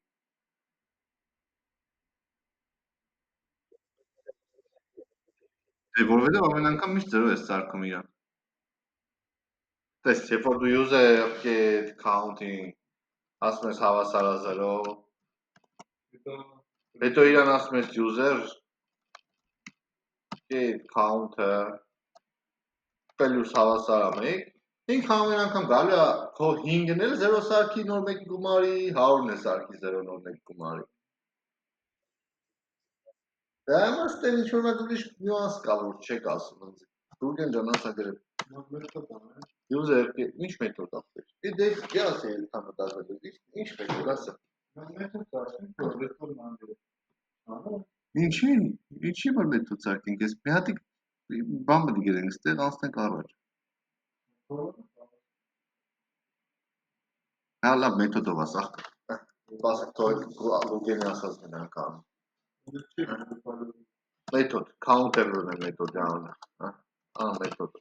Դե որովհետև ամեն անգամ միշտ 0 ես սարքում իրան։ Տես, երբ որ դու user get counting ասում ես հավասար է 0, հետո իրան ասում ես user get count-ը plus հավասար է 1, ինքը ամեն անգամ գալու է քո 5-ն էլ 0 սարքի նոր 1 գումարի, 100-ն է սարքի 0 նոր 1 գումարի։ Դա իմաստ էլ ինչ-որ մեկ ուրիշ նյուանս կա, որ չեք ասում ինձ։ Գուրգեն ջան, ասա գրել։ User ինչ մեթոդ ասել։ Դե դե ասել կամ մտածել, ինչ մեթոդ ասա։ Մեթոդ ասենք, որ ռեֆորմ անգլի։ Ինչի որ մեթոդ սարքենք, ես մի հատիկ բան պետք է գրենք, ստեղ անցնենք առաջ։ Հա լավ մեթոդով ասա։ Բասը թող Գուրգենի ասած նրանք անում։ Մեթոդ, counter-ն է մեթոդի անունը, հա, մեթոդ։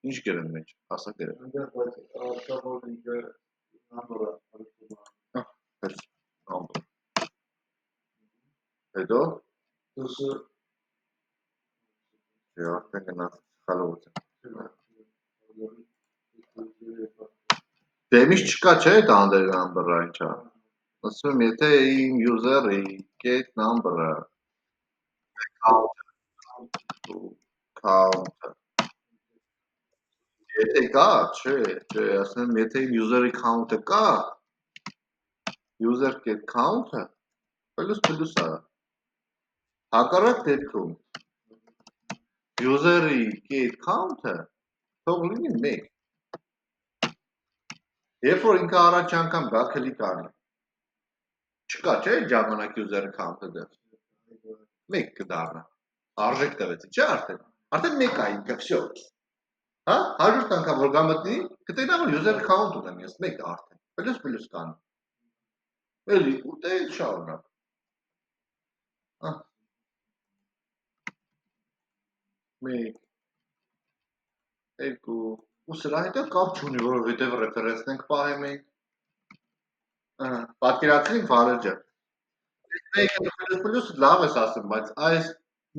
Ինչ գրեմ մեջ, ասա գրեմ։ Այնտեղ բայց արտավոր ինքը նամբարը արեցում։ Հենց նամբար։ Հետո Դասը դե արդեն գնաց խալոց։ Դե միշտ չկա չէ այդ under number-ը ինչա։ Ասում եմ եթե իմ user-ի get number-ը count եթե կա, չէ, ասում եմ եթե իմ user-ի count-ը կա, user get count-ը plus է։ Հակառակ դեպքում user-ի get count-ը թող լինի 1։ Երբ որ ինքը առաջ անգամ գա click անի։ Չկա, չէ, ժամանակ user count-ը դեռ։ 1 կդառնա։ Արժեք տվեցի, չէ՞ արդեն։ Արդեն 1 է ինքը, всё։ Հա, 100 անգամ որ գա մտնի, կտենա որ user count ունեմ ես 1 արդեն։ Plus կանի։ Էլի ու դե շարունակ։ Հա։ 1 2 ու սրա հետ կապ չունի, որովհետև ռեֆերենսն ենք պահեմ ենք։ Ահա, պատկերացրին Վարել ջան։ Մեկը plus լավ ես ասում, բայց այս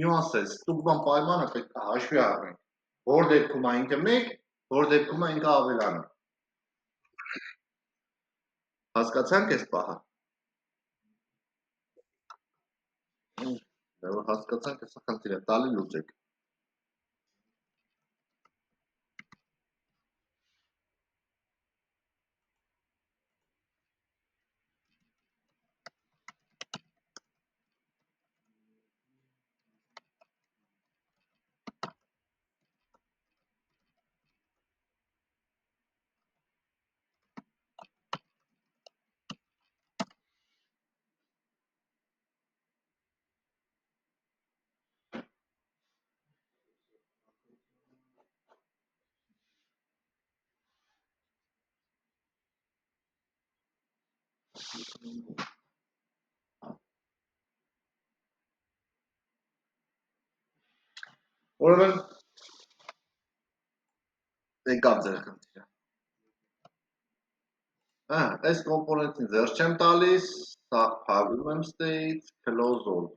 նյուանսը, ստուգման պայմանը պետք է հաշվի առնենք։ Որ դեպքում է ինքը 1, որ դեպքում է ինքը ավելանում։ Հասկացանք այս պահը։ Դե որ հասկացանք, հեսա խնդիր է, տալի լուծեք։ Ուրեմն եկավ ձեր խնդիրը։ Այս կոմպոնենտին ձեռ չեմ տալիս, սա փակում եմ state, close all։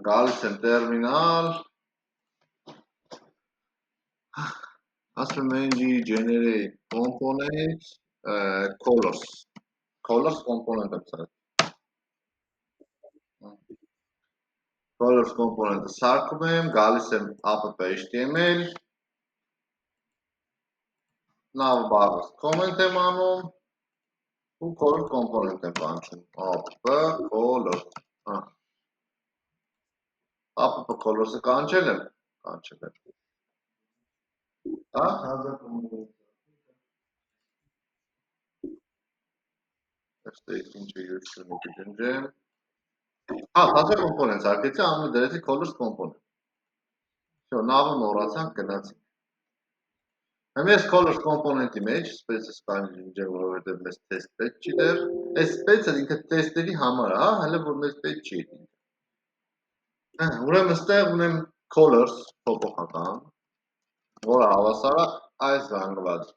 Գալիս եմ terminal, ասում եմ ng generate component colors component եմ սարք։ Colors component-ը սարքում եմ, գալիս եմ app.html, nav բառը comment եմ անում ու color component եմ կանչում, app color, app colors-ը կանչել եմ, հա, state ինչ-է յուրշունի կգնջեմ, հազար component սարքեցի, անունը դրեցի colors component, всё, nav-ը մոռացանք, գնացինք, Հəm ես colors component-ի մեջ, spec-ը սպանջինջեմ, որովհետև մեզ test պետք չի դեր, այս spec-ը ինքը test-երի համար է, հələ որ մեզ պետք չի ինքը։ Ուրեմն ստեղ ունեմ colors փոփոխական, որը հավասար է այս զանգված։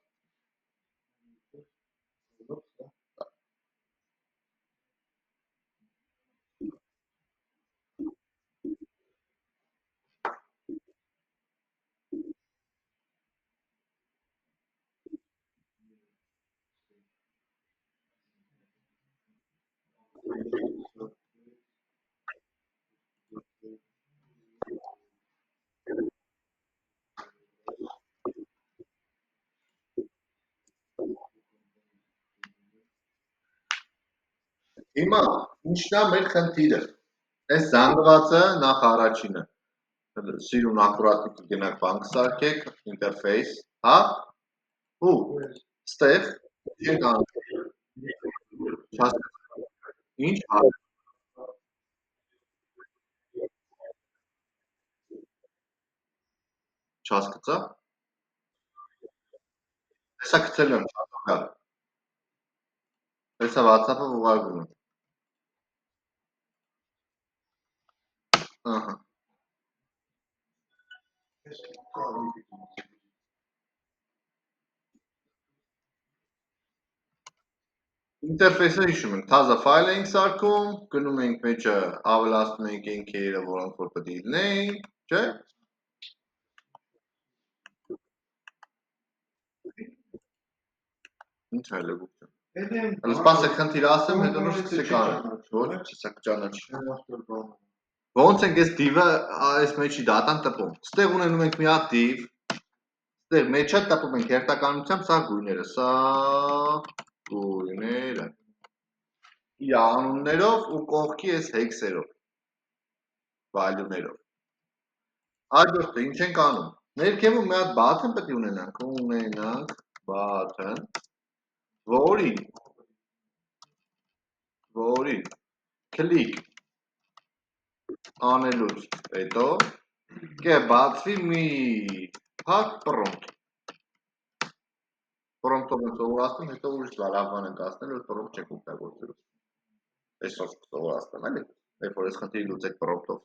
Հիմա ինչն է մեր խնդիրը։ Այս զանգվածը նախ առաջինը սիրուն ակուրատիկ գնանք բանկ սարքեք, ինտերֆեյս, հա, ու ստեղ ենք անում։ Ինչ հա, չհասկացա։ Հեսա գցել եմ չհասկա։ Հեսա WhatsApp-ը ուղարկում եմ։ Ահա։ Ինտերֆեյսը հիշում ենք, թազա ֆայլ ենք սարքում, գնում ենք մեջը ավելացնում ենք ենքերը, որոնք որ պետք է լինեին, չէ՞։ Ինչ այլևս։ Հələ սպասեք խնդիր ասեմ, հետո նոր սկսեք անել։ Ոչ, չսա կճանաչի։ Ոնց ենք այս div-ը այս մեջի դատան տպում։ Ստեղ ունենում ենք մի հատ div, ստեղ մեջը տպում ենք հերթականությամբ սա գույները, սա գույները։ Իր անուններով ու կողքի այս հեքսերով, value-ներով։ Այդօր ինչ ենք անում։ Ներքևում մի հատ button պետք է ունենանք button, որին click անելուց հետո կբացվի մի փակ prompt։ Prompt-ով ենք սովորացնում, հետո ուրիշ լավ բան ենք ասնել, որ prompt չեք օգտագործելու։ Այսօր սովորացնում էլի, երբ որ այս խնդիրը լուծեք prompt-ով։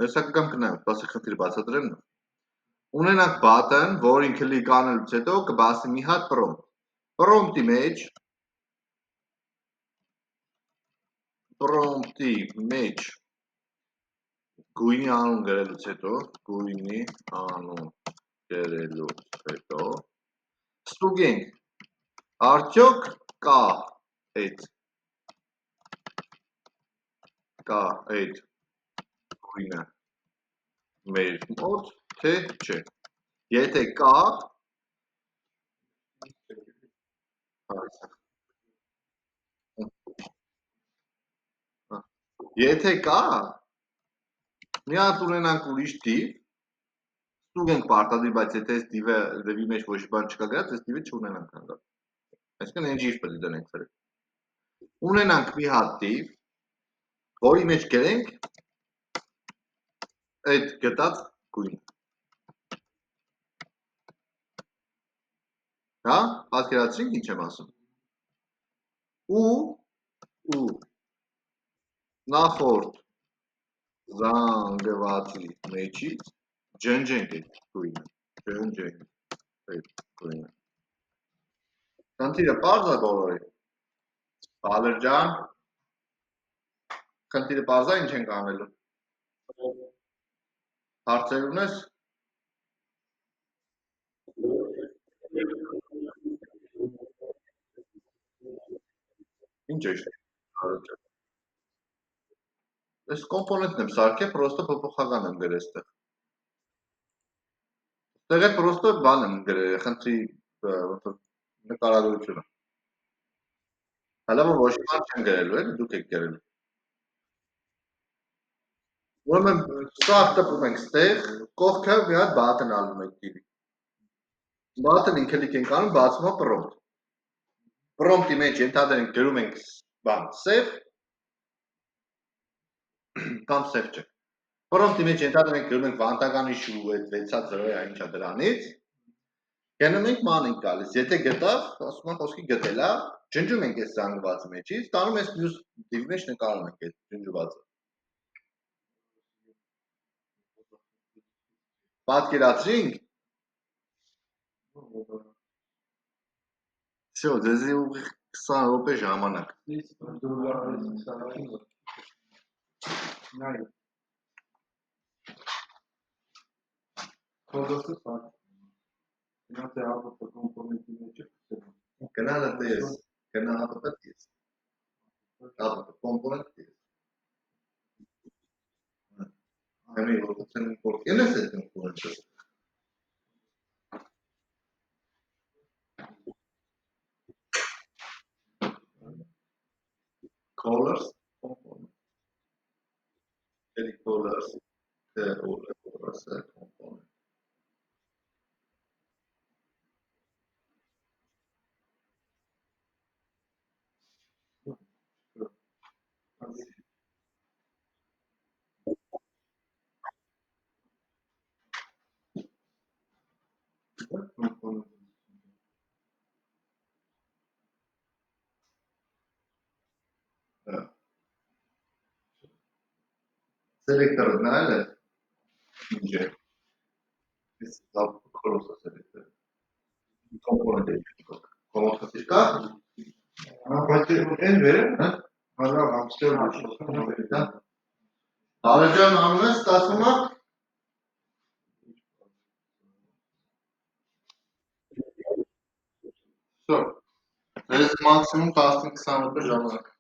Հեսա կգամ կնայեմ, սպասի խնդիրը բացատրեմ նա։ Ունենանք button, որին click անելուց հետո կբացի մի հատ prompt։ Prompt-ի մեջ գույնի անուն գրելուց հետո ստուգենք արդյոք կա այդ գույնը մեր մոտ, թե չէ։ Եթե կա, եթե կա, մի հատ ունենանք ուրիշ div, ստուգենք պարտադիր, բայց եթե այս div-ի մեջ ոչ բան չկա գրած, այս div-ը չունենանք հանգա։ Այսինքն ng պետք է դնենք վրա։ Ունենանք մի հատ div, որի մեջ գրենք այդ գտած գույնը։ Հա, պատկերացրինք ինչ եմ ասում։ Ու նախորդ զանգվածի մեջից ջնջենք այդ գույնը, Խնդիրը պարզ է բոլորի։ Բալեր ջան, խնդիրը պարզ է, ինչ ենք անելու։ Հարցեր ունես։ Ինչ է։ Այս կոմպոնենտն եմ սարքել, պրոստը փոփոխական եմ գրել այստեղ։ Այստեղ է պրոստը բան եմ գրել, խնդրի նկարագրությունը։ Հələ որ ոչ մի բան չեմ գրելու, էլի դուք եք գրելու։ Ուրեմն սա տպում ենք ստեղ, կողքը մի հատ button ալնում ենք div-ի։ Button-ին click ենք անում, բացվում է prompt։ Prompt-ի մեջ ենթադրենք գրում ենք բան save կամ save չէ։ Prompt-ի մեջ ենթադրենք գրում ենք վանտական issue այդ 6-ած զրոյա ինչա դրանից։ Գնում ենք ման ենք գալիս, եթե գտավ, ասում են խոսքի գտել է, ջնջում ենք այս զանգվածի մեջից, տանում այս մյուս div-ի մեջ նկարում ենք այդ ջնջվածը։ Պատկերացրինք։ Всё, ձեզի ուղիղ 20 րոպե ժամանակ։ Նայ։ Կոդոսը սա։ Նա թե ապը կոմպոնենտի մեջ է։ Գնալը դես, գնալը դես։ Ապը կոմպոնենտ դես։ Ակամի որոցեն կորկել ես այդ կորցը։ Colors component. Any colors, all the colors component. Selector նայել ինչ է։ Այս լավ քրոսը selector։ Component է։ Component-ը կա։ Բայց այն վերել, հա։ Հալա համստեր դա։ Հավերժան անում ես ստացումը։ Всё։ Այս մաքսիմում 15-20 րոպե ժամանակ։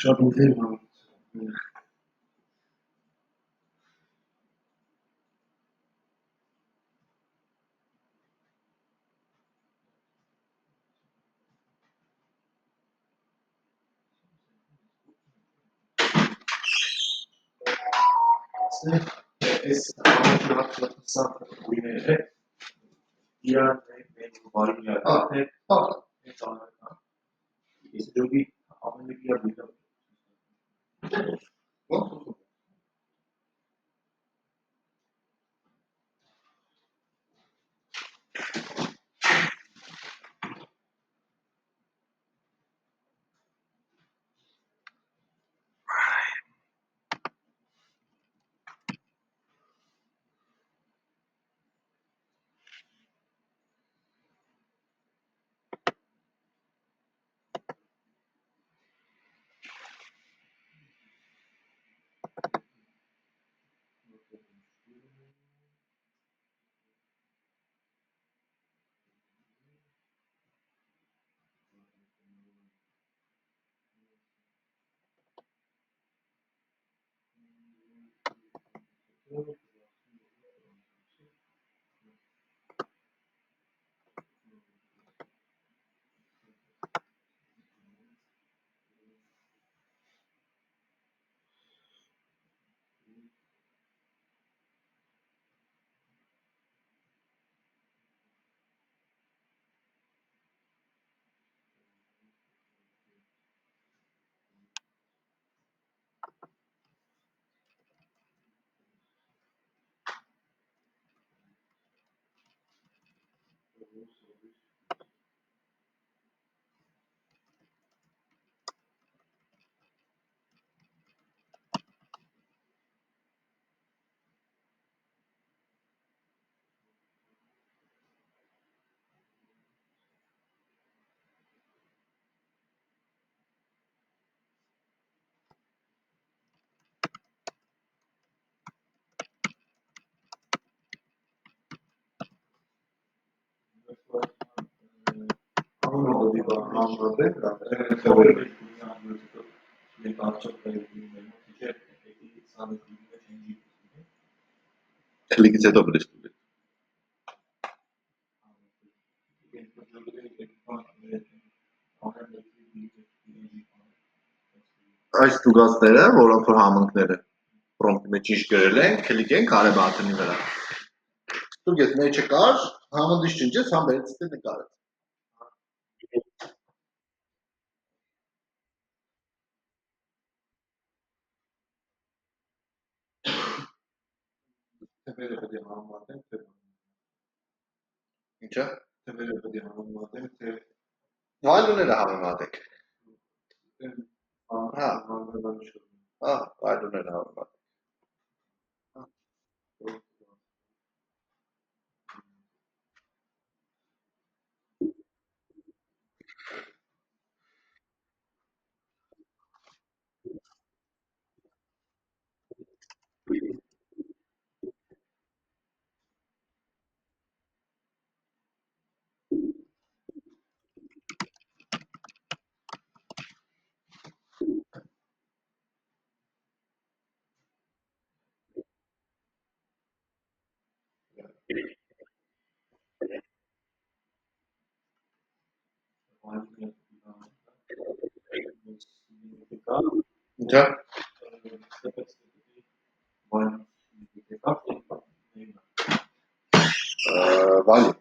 Շատ ինտերեսant։ Այս ամենաշատը գույները իրար մեկ բարի միակ է, հենց ամենական։ Ես դեպի ամեն մեկի գույնը Քլիկից հետո բլիստ ունի։ Այս ստուգածները, որոնք որ համընկները prompt-ի մեջ ինչ գրել են, քլիկեն կարե բաթնի վրա։ Ստուգես մեջը կար, համընդիշ չնջես, համ բերից դե նկարեց։ Թվերը պետք է համեմատենք, թե Ինչա։ թվերը պետք է համեմատենք, թե Վայլուները համեմատեք։ հա, Վայլուները համեմատեք։ Ինչա։ Վայլու։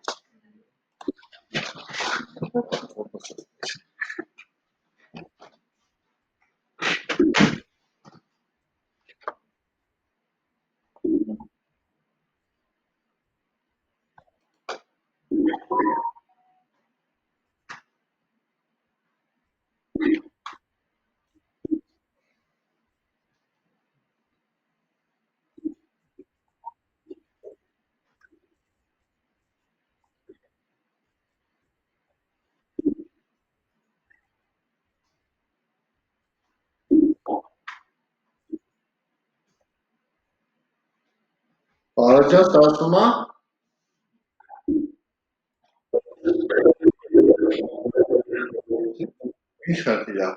Բարաջաս ասում է ինչ խնդիր է։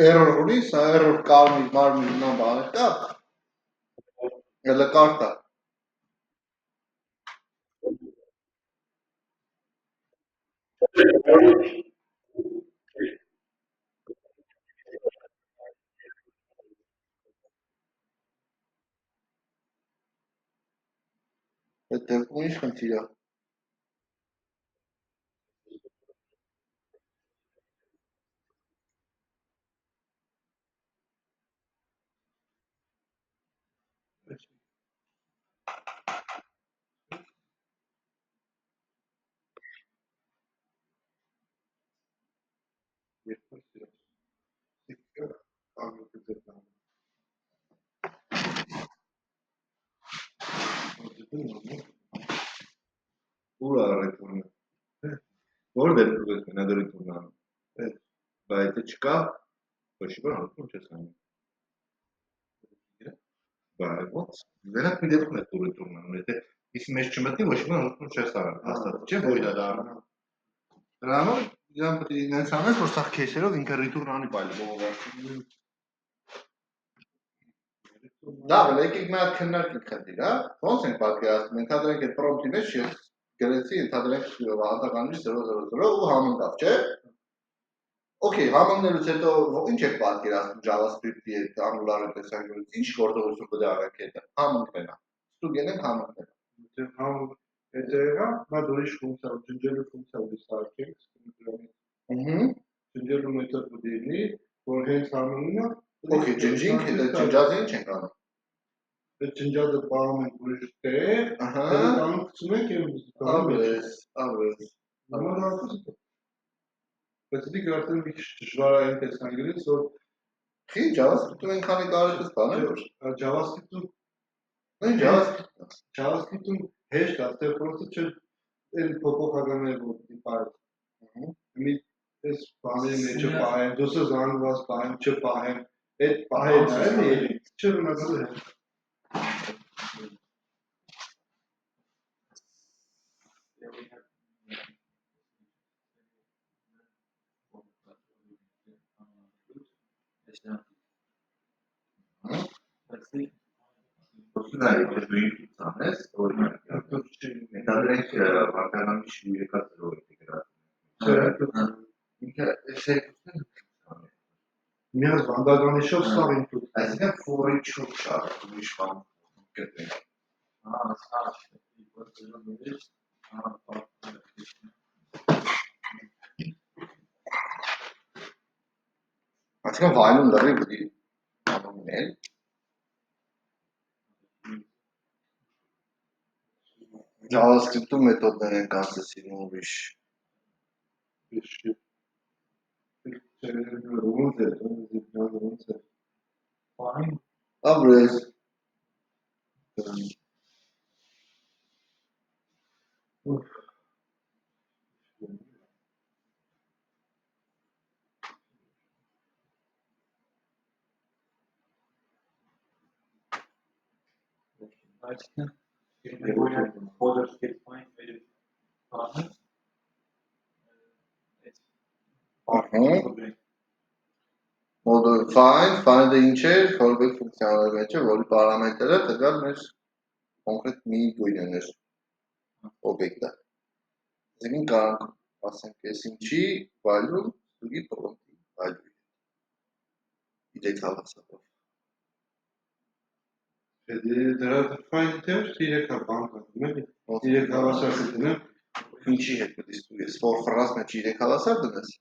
Error ունի, սա error կարմիր մարմին նա բանը կա, հելը կարտա։ Այդ դեպքում ինչ խնդիր է։ Ուր է ռետուրնը։ Որ դեպքում ես մենա ռետուրնը։ Բայց չկա, ոչ որ անում չես անում։ Բայց ոնց։ Վերակ մի դեպքում է ռետուրնը անում, եթե իսկ մեջ չմտնի ոչ որ անում չես անում, հաստատ չէ որ դա դառնա։ Դրանով իրան պետք է ինձ անես, որ սա քեշերով ինքը ռետուրն անի բայլի ողողացում։ Դա եկեք մի հատ քննարկենք խնդիր, հա։ Ոնց ենք պատկերացնում, ընդհանրենք այդ prompt-ի մեջ ես գրեցի ընդհանրենք հատականիշ 000 ու համընկավ, չէ՞։ Okay, համընկնելուց հետո ինչ եք պատկերացնում JavaScript-ի հետ Angular-ի տեսանկյունից, ինչ գործողություն պետք է արեք հետը։ Համընկնելա։ Ստուգեն ենք համընկնելա։ Եթե հետեւա, նա դուրս ֆունկցիա, ջնջելու ֆունկցիա դիսարկենք, ջնջելու մեթոդ դինի, որ հենց համընկնա։ Okay, ջնջինք, հետո ջնջածը ինչ ենք անում։ Այդ ջնջածը պահում ենք ուրիշ տեղ, հետո տանում գցում ենք եւ Աբես։ Բայց դի գրածել մի քիչ դժվար է այն տեսանկյունից, որ Խի JavaScript-ում այնքանի կարելի է ստանալ, որ JavaScript-ում JavaScript-ում հեշտ է, դեռ պրոստը չէ այն փոփոխականները որ դիպարը։ Մի էս բանի մեջը պահեմ, դուսը զանգված պահեմ, չպահեմ, այդ պահելն է, էլի, չէ՞ մնացել է։ Նա եթե դու ինքնից օրինակ, ընդհանրենք վարկանիշ 3-0 է գրած։ Ինքը էսեքուսն Մի հատ վանդականիշով սաղ ինքնուտ։ այսինքն for each of char ուրիշ բան գտնենք։ Այսինքն while-ում լրիվ պետք է ամոնել։ JavaScript-ում մեթոդներ են կանցեսին ուրիշ։ Աբրես։ Model find-ը ինչ է, callback ֆունկցիաների մեջ է, որի պարամետրերը տվյալ մեր կոնկրետ մի գույններ օբյեկտը։ Այսինքն կարող ասենք այս ինչի while-ում ստուգի prompt-ի value-ը։ Իդեք հավասարով։ Դրա find-ը 3 բան կա, 3 հավասար դնեմ, Ինչի հետ պետք է ստուգես, for ֆրազ մեջ 3 հավասար դնես։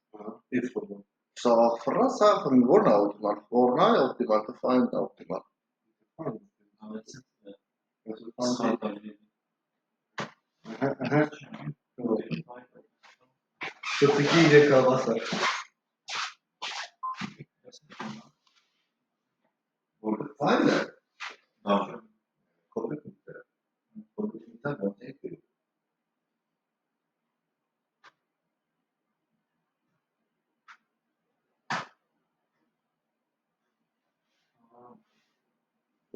if for Սա ֆրազա որն է օպտիմալ, for-ն է օպտիմալ, թե find-ն է օպտիմալ։ Ստուգի 3 հավասար։ Որը find-ը callback ֆունկցիա։ Callback ֆունկցիան ոնց է գրում։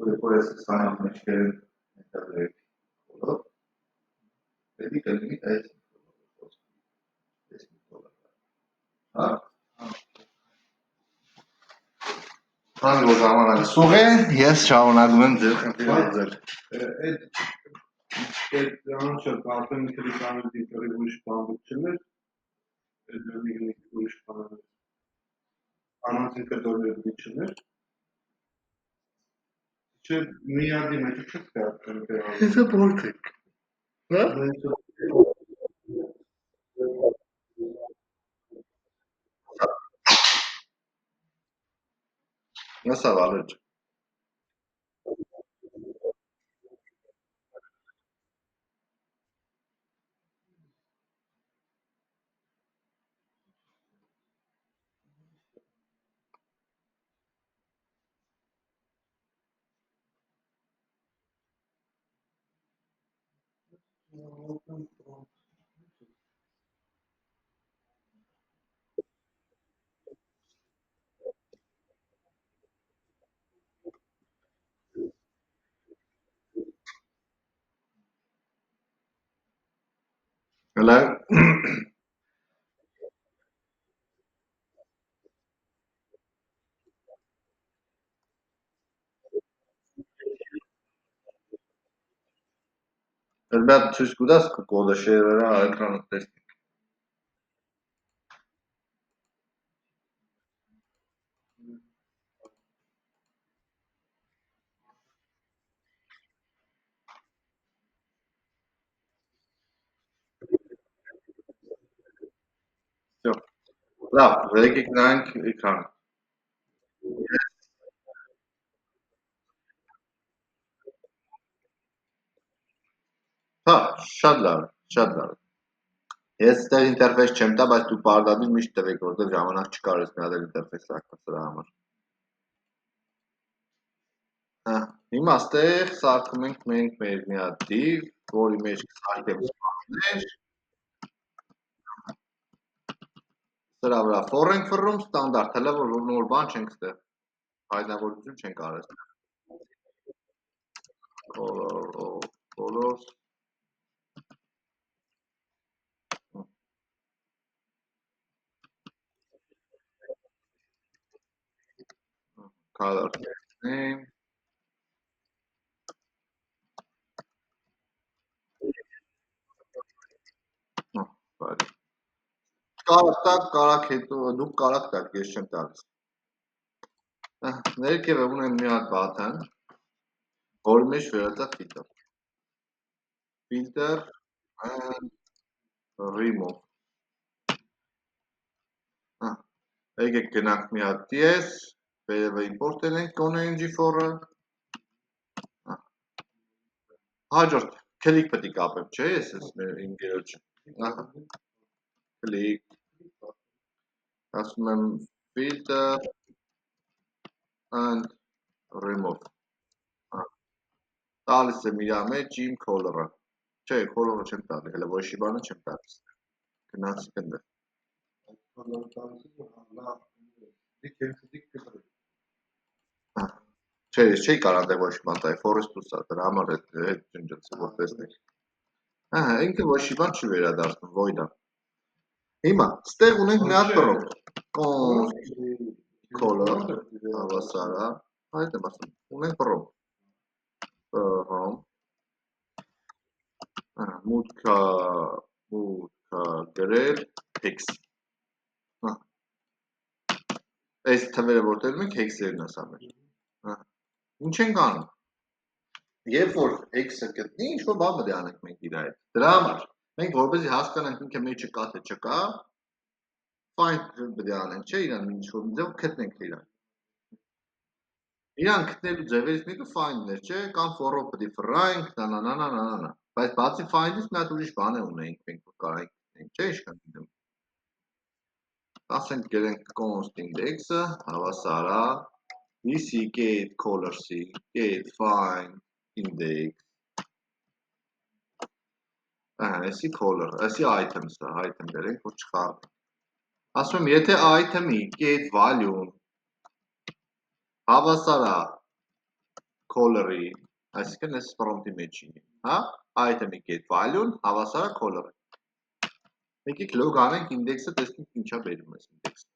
որ ես սանամ մեջքերն ընտրել բոլոր պետք է լինի այս հա Քանի որ ժամանակը սուղ է, ես շարունակում եմ ձեր խնդիրը լուծել։ Այդ անոնցը բարձր քրիստոնեի դիպերի ուրիշ բան չներ, այդ դեպի ուրիշ բան։ Անոնցը կդորներ չներ։ Չէ, միադի մեջ չկա այդպես։ Իսկ փորձեք։ Հա։ Նսա վալեջ։ Հələ Rебят, ցույց կտաս կոդը շերերը էկրանը տեսնի։ Всё. Լավ, եկեք նայենք էկրանը։ Հա, շատ լավ, շատ լավ։ Ես այստեղ ինտերֆեյս չեմ տա, բայց դու պարզաբար միշտ տվեք, որտեղ ժամանակ չկար ես մի հատ ինտերֆեյս սարքած դրա համար։ Հա, հիմա այստեղ սարքում ենք մենք մեր մի հատ div, որի մեջ կսարքենք սպաններ։ Սրա վրա for ենք ֆռում ստանդարտ, հələ որ նոր բան չենք ստեղ։ Հայտնագործություն չենք արել։ Colors color name բարի։ Կարակ հետո դուք կարակ տակ, ես չեմ տալիս։ Ներքևը ունեմ մի հատ button, որի մեջ վերածա filter։ Filter and remove։ Եկեք գնանք մի հատ ts, վերևը import ենք ConnectG4-ը։ Հաջորդ click պետք է կապեմ, չէ՞, ես իմ գերոջը։ Ահա։ Click։ Ասում եմ filter and remove։ Տալիս եմ իր մեջ իմ color-ը։ Չէ, color-ը չեմ տալի, հələ ոչ մի բանը չեմ տալիս։ Գնացինք այնտեղ։ Չէ, ես չի կարող այնտեղ ոչ մի բան տալ, forest plus-ա, դրա համար այդ ջնջեցի, որ տեսնեք։ Ահա, ինքը ոչ մի բան չի վերադառնում, void-ա։ Հիմա, ստեղ ունենք մի հատ prompt, const color, հավասարա, այդ եմ ասում, ունենք prompt, մուտքա գրել hex, այս թվերը որտեղ ենք hex-երն ասա մեր, ինչ ենք անում, երբ որ hex-ը գտնի, ինչ-որ բան պետք է անենք մենք իր հետ, դրա համար, մենք որպեսզի հասկանանք ինքը մեջը կա թե չկա, find պետք է անենք, չէ, իրան ինչ-որ ձև գտնենք իրան, իրան գտնելու ձևերից մեկը find-ն էր, չէ, կամ for-ով պետք է ֆռայինք, նանանանանանանա, բայց բացի find-ից մի հատ ուրիշ բան է ունենք մենք, որ կարող ենք գտնենք, չէ, ինչքան գիտեմ, ասենք գրենք const index-ը, հավասարա, ისი get colors-ի, get find index, այսի color, այսի item-ը, item գրենք, որ չխառնենք, ասում եմ, եթե item-ի get value-ն հավասարա color-ի, այսինքն այս prompt-ի մեջին, հա, item-ի get value-ն հավասար է color-ի։ Եկեք log անենք index-ը, տեսնենք ինչա բերում այս index-ը։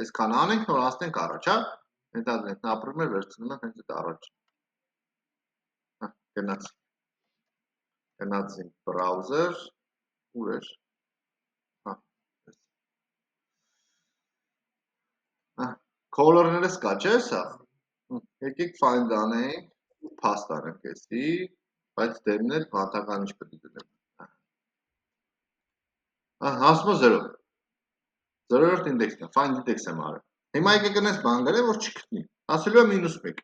Այսքան անենք, նոր հասնենք առաջ, հա։ Հետո ապրում է վերցնում ենք հենց այդ առաջ։ Հա, գնացինք browser, ուր էր։ Հա։ Հա, color-ները սկա չէ՞ սա։ Եկեք find անենք, pass անենք էսի, բայց դեմն էլ բանտական ինչ պետք է դնեմ։ Հա, հասնում է 0։ 0-րդ index-ն է, find index եմ արել։ Հիմա եկեք գնանք բան գրեմ, որ չգտնի։ Ասելու է -1։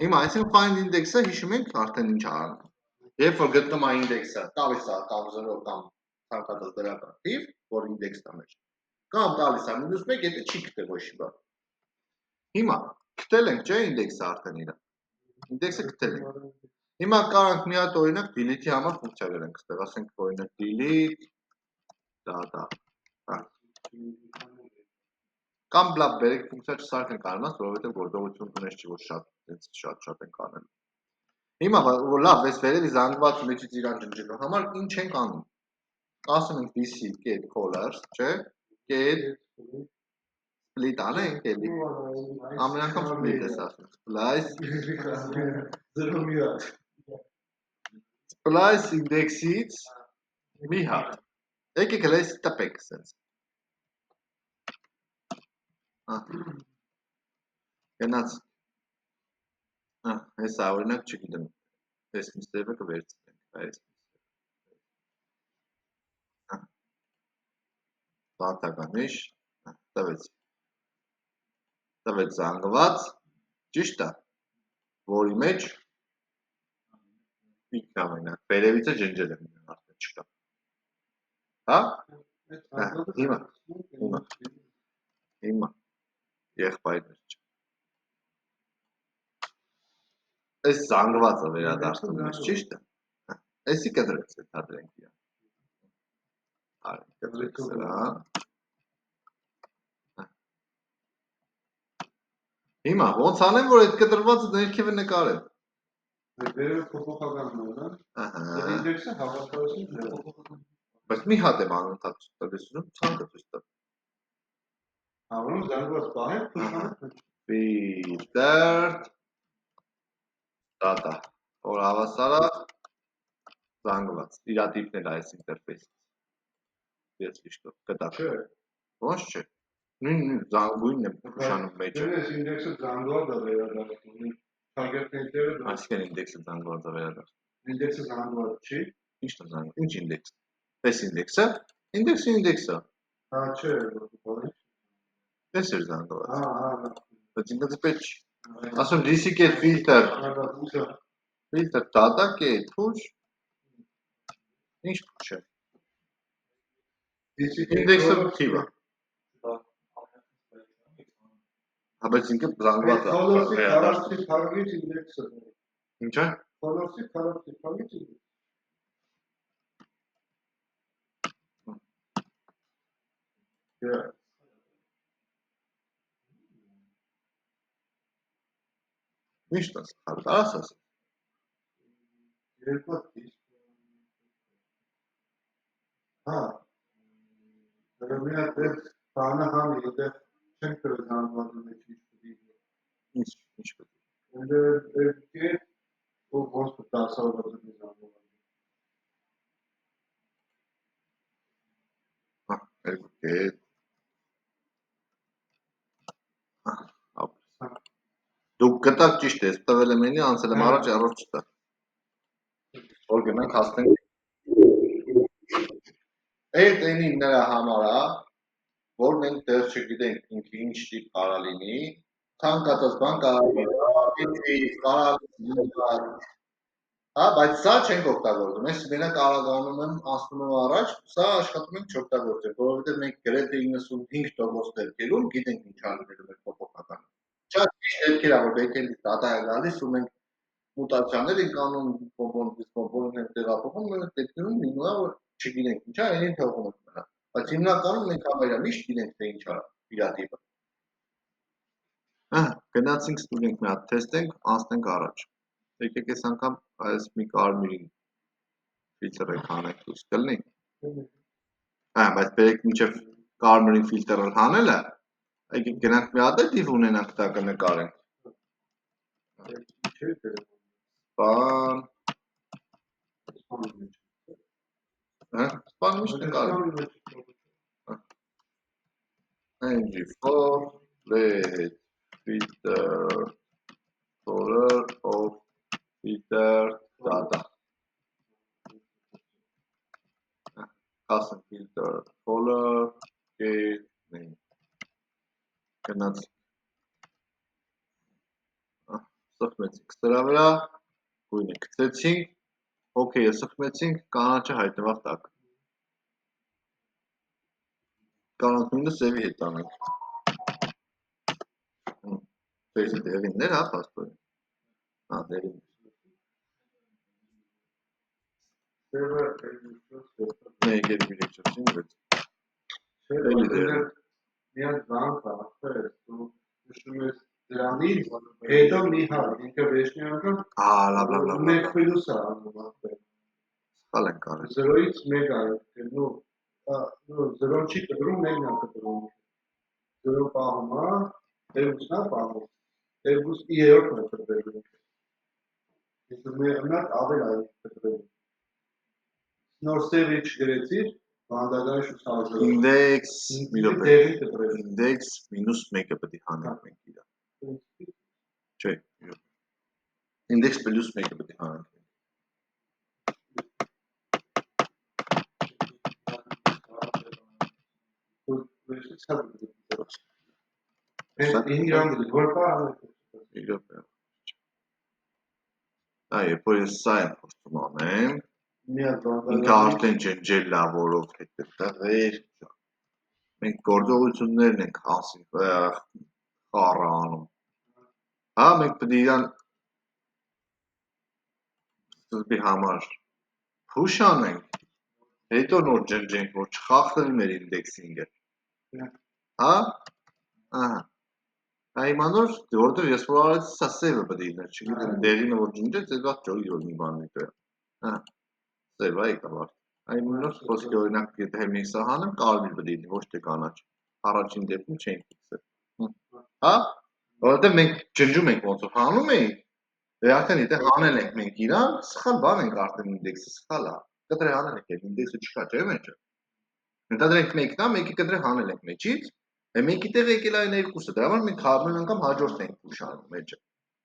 Հիմա այսինքն find index-ը հիշում ենք արդեն ինչ անում։ Երբ որ գտնում է index-ը, տալիս է կամ 0 կամ ցանկացած դրական թիվ, որ index-ն է մեջ։ Կամ տալիս է -1, եթե չի գտել ոչ մի բան։ Հիմա գտել ենք, չէ՞, index-ը արդեն իրա։ Index-ը գտել ենք։ Հիմա կարող ենք մի հատ օրինակ delete-ի համար ֆունկցիա գրենք, այստեղ ասենք օրինակ delete data։ Կամ լավ բերեք ֆունկցիա չսարքենք անոնց, որովհետև գործողություն ունես չի, որ շատ ենք անել։ Հիմա լավ, այս վերևի զանգվածի մեջից իրան ջնջելու համար ինչ ենք անում։ Ասում ենք dc get colors, չէ՞, get split անենք էլի։ Ամեն անգամ split ես ասում։ Splice index-ից մի հատ։ Եկեք հենց տպեք սենց։ Գնաց։ Հեսա օրինակ չգիտեմ։ Այս մի ստեպը կվերցնենք, այս։ Բանտական միշ, տվեց զանգված, ճիշտ է, որի մեջ ինքնամենակ, վերևից է ջնջել եմ արդեն չկա։ Հա? Հիմա, եղբայրներ չա։ Այս զանգվածը վերադարձնում ես, ճիշտ է։ Էսի կտրեց ենթադրենք իրան։ Արի, կտրեք սրան։ Հիմա, ոնց անեմ, որ այդ կտրվածը ներքևը նկարեմ։ Վերևը փոփոխական նորը, ինդեքսը հավասարություն փոփոխական։ Բայց մի հատ եմ անընդհատ տալիս ուզում, ցանկը ցույց տա։ Հավանում զանգված պահենք, փոխանակ։ Filter data, որ հավասար է զանգված, իրա տիպն էլ այս ինտերֆեյսից։ Ես ճիշտ կտա։ Չէ։ Ոնց չէ։ Նույն զանգույնն է փշանում մեջը։ Այս ինդեքսը զանգված է վերադարձնում։ Թագերտները Այսինքն ինդեքսը զանգված է վերադարձնում։ ինդեքսը զանգված չի։ Ի՞նչն է զանգված։ Ինչ ինդեքս։ Այս ինդեքսը։ Ինդեքսը։ Հա, չէ, բավարար։ Այս էր զանգված։ Հա։ Բայց ինձ պետք չի։ Ասում dc get filter data get push։ Ինչ push է։ Ինդեքսը թիվ է։ Հա, բայց ինքը զանգված է։ Colors-ի թագից ինդեքսը։ Ինչ է։ Colors-ի թագից ինդեքսը։ Միշտ ես խալ, ասես։ Երկու դիսկ։ Հա։ Դեռ դեռ բանը համ եթե չենք կրնանված մեջ Ինչ պետք է։ Դե ոնց դասավորված է զանգված։ Հա, այդ Դուք գտակ ճիշտ է, տվել եմ ինի, անցել եմ առաջ, առորդ չտա։ Որ գնանք հասնենք։ Այդ այնին նրա համար է, որ մենք դեռ չգիտենք ինքը ինչ տիպ կարա լինի, ցանկացած բան կարա լինի, հա, բայց սա չենք օգտագործում։ Ես մենակ արագանում եմ, անցնում եմ առաջ, սա աշխատում ենք չօգտագործել, որովհետև մենք գրեթե 95% դեպքերում գիտենք ինչ անելու մեր փոփոխականը։ Շատ ճիշտ դեպքեր ա, որ backend-ից data է գալիս ու մենք մուտացիաներ ենք անում, կոմպոնենտներ տեղափոխում, մենք դեպքերում լինում է, որ չգիտենք ինչ է, այնին թողում ենք մնա։ Բայց հիմնականում մենք համարյա միշտ գիտենք թե ինչ է իր տիպը։ Գնացինք ստուգենք մի հատ թեստենք, անցնենք առաջ։ Եկեք այս անգամ այս մի կարմիրին ֆիլտր ենք հանենք դուրս կլինի։ Բայց բերեք մինչև կարմիրին ֆիլտրը հանելը, եկեք գնանք մի հատ դիվ ունենանք դա կնկարենք։ Բան Սպան միշտ նկարենք։ NG4 let filter color of filter data. Custom filter color get name. Գնաց սխմեցինք սրա վրա, գույնը գցեցինք, օքեյը սխմեցինք, կանաչը հայտնվավ տակ։ Կանանքույնը սևի հետ անենք։ Դերսի դեղիններ, հա, պաստորին։ Հա, դեղին։ Մեկ էլ բիրեչացին, վեց։ Էլի դեղին։ Միան բան կա, դու նշում ես դրանից, հետո մի հատ, ինքը վերջնի անգամ լավ։ մեկ պլյուս է անում ապել։ Սխալ ենք արել։ 0-ից 1 արել, նու 0 չի կտրում, 1-ն է կտրում։ 0 պահում է, տերգուսն է պահում, տերգուս ի երորդն է կտրվելու։ Իսկ մենակ ավել այլ կտրվելու։ Նոր սևի չգրեցիր, բանդագանի շուսազրով։ Ինդեքս, դեղին կտրվելու։ ինդեքս մինուս 1-ը պետք է հանենք մենք իրա։ Չէ, ինդեքս պլյուս 1-ը պետք է հանենք։ Երբ որ ես սա եմ փորձում անեմ, ինքը արդեն ջնջել լա որով հետևտեղ էր, մենք գործողություններն ենք հասին խառը անում, հա, մենք պետք է իրան սկզբի համար փուշ անենք, հետո նոր ջնջենք, որ չխախտվի մեր ինդեքսինգը, հա, իմանոր, որտեղ ես որ արեցի, սա սևը պետք է իներ, չգիտեմ, դեղինը որ ջնջեց, ես վաղ ճոգի որ մի բան նետոյա, սև է եկավ արդ, իմանոր, խոսքի օրինակ, եթե մենք սա հանեմ, կարմիր պետք է իներ, ոչ թե կանաչ, առաջին դեպքում չենք իքսել, հա, որովհետև մենք ջնջում ենք ոնց որ հանում էինք, արդեն եթե հանել ենք մենք իրան, սխալ բան ենք արդեն ինդեքսը սխալ է, կտրե հանել ենք, ինդեքսը չկա, չէ մեջը, ընդհանրենք մեկն է, մեկի կտրե հանել ենք մեջից, մեկի տեղ եկել այն երկուսը, դրա համար մենք հարմեն անգամ հաջորդ ենք փուշ անում մեջը,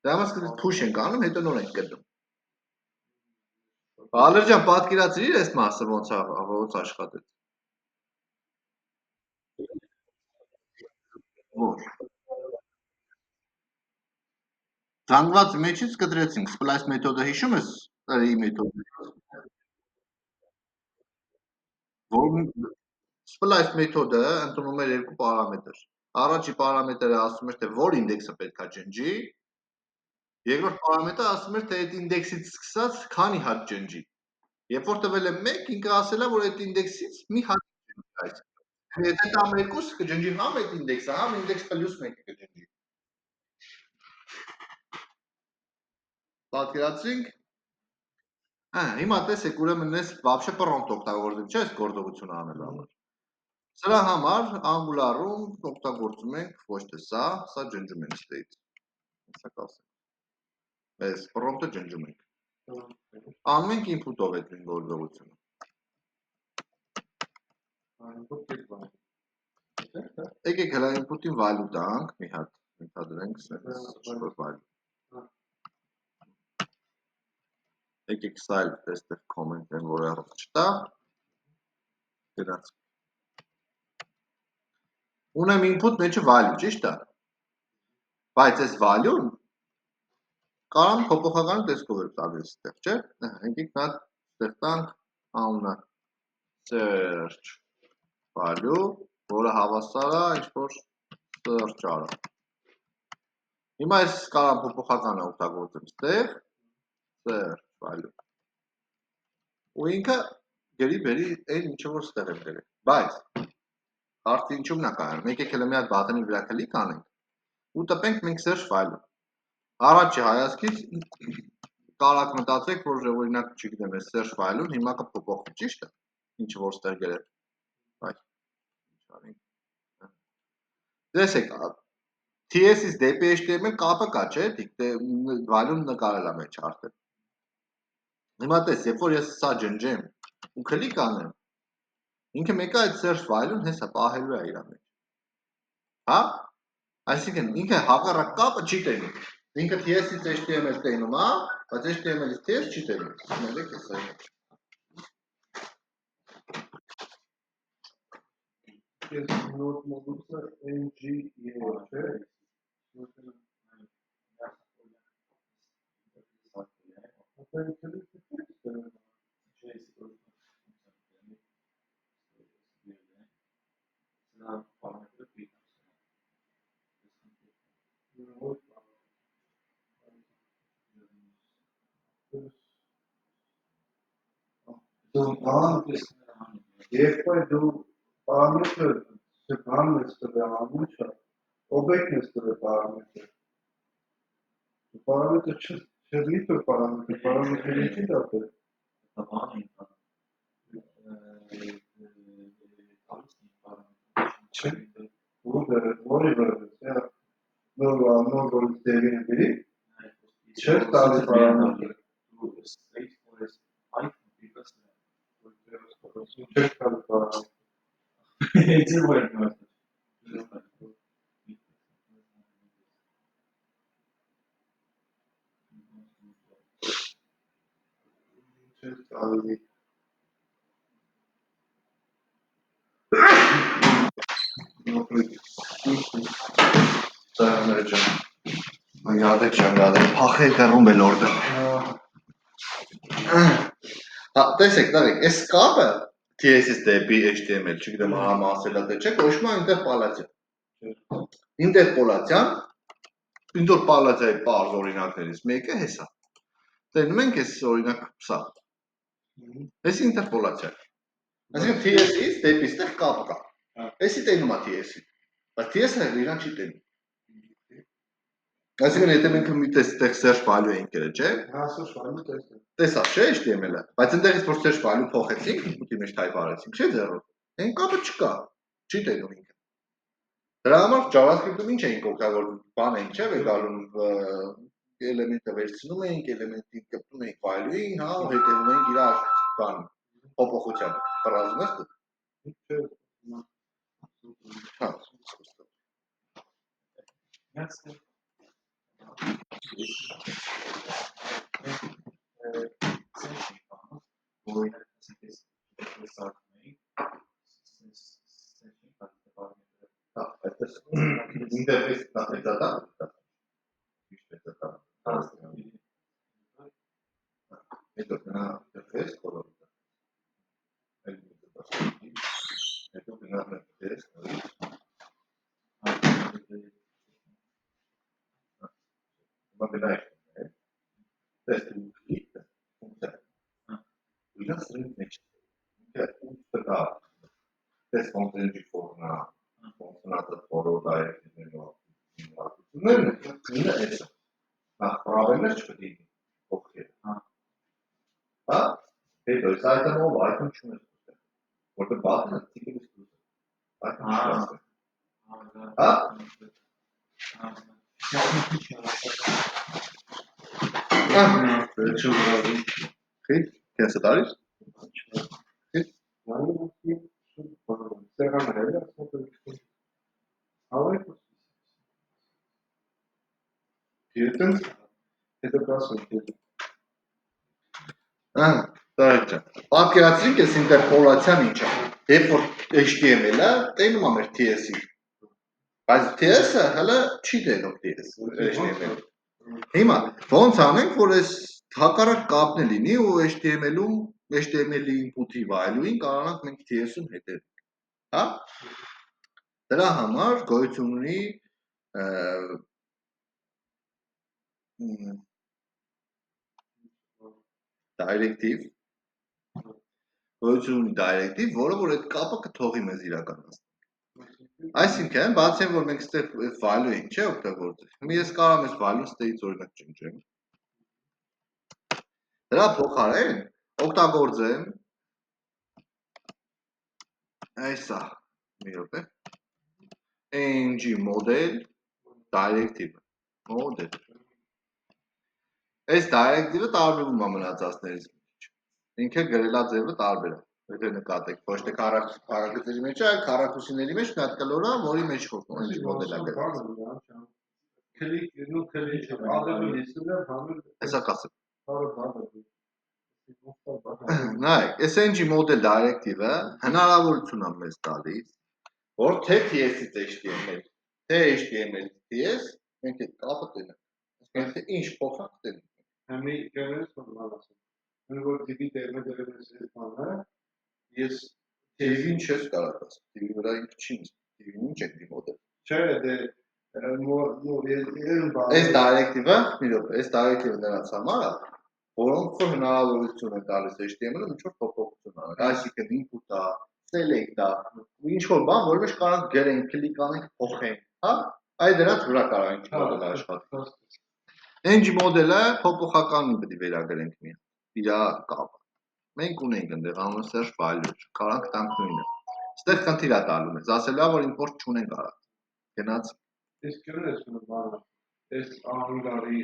դրա համար սկզբից փուշ ենք անում, հետո նոր ենք կտրում, Ալեր ջան, պատկերացրիր այս մասը ոնց աշխատեց, որ զանգվածի մեջից կտրեցինք, սպլայս մեթոդը հիշում ես, ի մեթոդը, Splice մեթոդը ընդունում էր երկու պարամետր, առաջի պարամետրը ասում էր, թե որ ինդեքսը պետք է ջնջի, երկրորդ պարամետրը ասում էր, թե այդ ինդեքսից սկսած քանի հատ ջնջի, երբ որ տվել է 1, ինքը ասել է, որ այդ ինդեքսից մի հատ ջնջի, եթե տամ 2, կջնջի համ այդ ինդեքսը, համ ինդեքս պլյուս 1-ը կջնջի, պատկերացրինք, հիմա տեսեք, ուրեմն ես վաբշե պրոմպտ օգտագործում, չէ՞ այս գործողությունը անելու համար, Սրա համար Angular-ում օգտագործում ենք ոչ թե սա ջնջում ենք state, սա կասենք, այս prompt-ը ջնջում ենք, անում ենք input-ով այդ գործողությունը, եկեք հլա input-ին value տանք, մի հատ ընդհադրենք value, եկեք սա էլ այստեղ comment են, որ առող չտա, գնաց, ունեմ input մեջը value, ճիշտ է, բայց այս value-ն կարամ փոփոխական տեսքով էլ տալիս այստեղ, չէ՞, եկեք նա այստեղ տանք անունը search value, որը հավասար է ինչ-որ search արա, հիմա ես կարամ փոփոխականը օգտագործեմ այստեղ, search value, ու ինքը գերի բերի այն ինչը որ այստեղ եմ գրել, բայց հարցը ինչու՞մն է կայանում, եկեք հələ մի հատ բատոնի վրա կլիկ անենք, ու տպենք մենք search file-ում։ Առաջի հայացքից կարաք մտածեք, որ օրինակ, չգիտեմ, այս search file-ում հիմա կփոփոխվի, ճիշտ է։ Ինչը որ ստեղ գրել։ Այ, ինչ արինք։ Տեսեք, TS-ից դեպի HTML կապը կա, չէ՞, value-ն նկարել է մեջ արդեն։ Հիմա տես, երբ որ ես սա ջնջեմ ու կլիկ անեմ, ինքը մեկը այդ search file-ում հեսա պահելու է իր մեջ։ Հա? Այսինքն ինքը հակառակ կապը չի տենում։ Ինքը TS-ից HTML տենում է, բայց HTML-ից TS չի տենում։ Մենեք էս այն։ Ես նոտ մոդուլը ng չէ։ Երբ դու պարամետր բանն ես տվել անունը, օբյեկտն ես տվել պարամետր։ Պարամետր չդի տվել պարամետրի չի դատել։ Չէ, որի վրա նոր դեպի դեպի չէ տալի պարամետր։ Չէ տալի պարամետր։ Չէ տալի Սարաները ջան։ Յադեք շանգադեք, փախեք հեռում էլ օրդը։ Հա, տեսեք, դարեք, այս կապը TS-ից դեպի HTML, չգիտեմ ահամ ասելա թե չէ, կոչվում է ինտերպոլացիա։ Ինտերպոլացիան, ինտերպոլացիայի պարզ օրինակներից մեկը հեսա։ Տենում ենք այս օրինակ սա։ Այս ինտերպոլացիա։ Այսինքն TS-ից դեպի ստեղ կապ կա։ Էսի տենում է TS-ին, բայց TS-ը իրան չի տենում։ Այսինքն եթե մենք մի տեղ search value ենք գրել, չէ՞։ Հա, search value տեսա։ Տեսա, չէ՞ HTML-ը, բայց այնտեղից որ search value փոխեցինք, ինքնի մեջ type արեցինք, չէ՞ ձեռով։ Այն կապը չկա, չի տենում ինքը։ Դրա համար JavaScript-ում ինչ էինք օգտագործում, բան էինք, չէ՞, գալու էլեմենտը վերցնում էինք, էլեմենտին կպտում էինք value-ին, հա, ու հետևում էինք իր բան փոփոխությանը։ Ֆրազում ես դու։ Հա, այդպես ինտերֆեյս դատա։ Միշտ է դատա։ Հետո գնա ինտերֆեյս կորոդը։ Հետո գնա ինտերֆեյս Մագնայ։ Տեսնում click ֆունկցիա։ Ուղղակի սրինգ մեջ։ Դա տես ֆունկցիայի ֆորմա, ֆունկցիոնալը ֆորորդ այդինելու։ Նույնը էս։ Նախ պարամետր չպետք է փոխել։ Հա։ Հետո այս այդտեղ այդտեղ չունես։ Որտե բաթը տիպի դուս։ Այդտեղ։ Հա։ Խիտ, կես դարից։ Խիտ, պատկերացրինք այս ինտերպոլացիան ինչ է։ Երբ որ HTML-ը տենում է մեր TS-ին։ Բայց TS-ը հələ չի տենում TS-ը։ Հիմա ոնց անենք, որ այս հակառակ կապն է լինի ու HTML-ում HTML-ի input-ի value-ին կարողանանք մենք TS-ում հետևենք։ Հա? Դրա համար գոյություն ունի directive, գոյություն ունի directive, որը որ այդ կապը կթողի մեզ իրականացնել։ Այսինքն, բացի այն, որ մենք այստեղ value ենք, չէ, օգտագործել։ Հիմա ես կարող եմ այս value state-ից օրինակ ճնջեմ։ Դրա փոխարեն օգտագործեմ այսա, մի րոպե, ng model directive model։ Այս directive-ը տարբերվում է մնացածներից մի քիչ։ Ինքը գրելա ձևը տարբեր է։ Եթե նկատեք, ոչ թե քառակուսիների մեջ, այլ քառակուսիների մեջ մի հատ կլոր է, որի մեջ խոսում է ng model-ը գրած։ Հեսա կասեմ։ Նայեք, այս ng model directive-ը հնարավորություն է մեզ տալիս, որ թե TS-ից HTML, թե HTML-ից TS, մենք այդ կապը տենանք։ Այսինքն թե ինչ փոխանք տենանք։ Համի կերես բանալասը։ Մենք որ TV տերմը դրել ես այս բանը, ես TV-ին չես կարող ասել, TV-ի վրա ինչ չի, TV-ին ինչ է model։ Չէ, դե Այս directive-ը, մի րոպե, այս directive-ը նրանց համար է, որոնք որ հնարավորություն են տալիս HTML-ը ինչ-որ փոփոխություն անել, այսինքն input-ա, select-ա, ինչ-որ բան, որի մեջ կարող գրենք, կլիկ անենք, փոխենք, հա, այ դրանց վրա կարող ենք model-ը աշխատի։ ng model-ը փոփոխականին պետք է վերագրենք մի հատ, իր կապը։ Մենք ունենք այնտեղ անունը search value, կարող ենք տանք նույնը։ Այստեղ խնդիր է տալու մեզ, ասելու է, որ import չունենք արած։ Գնաց Ես կերես բանը, այս Angular-ի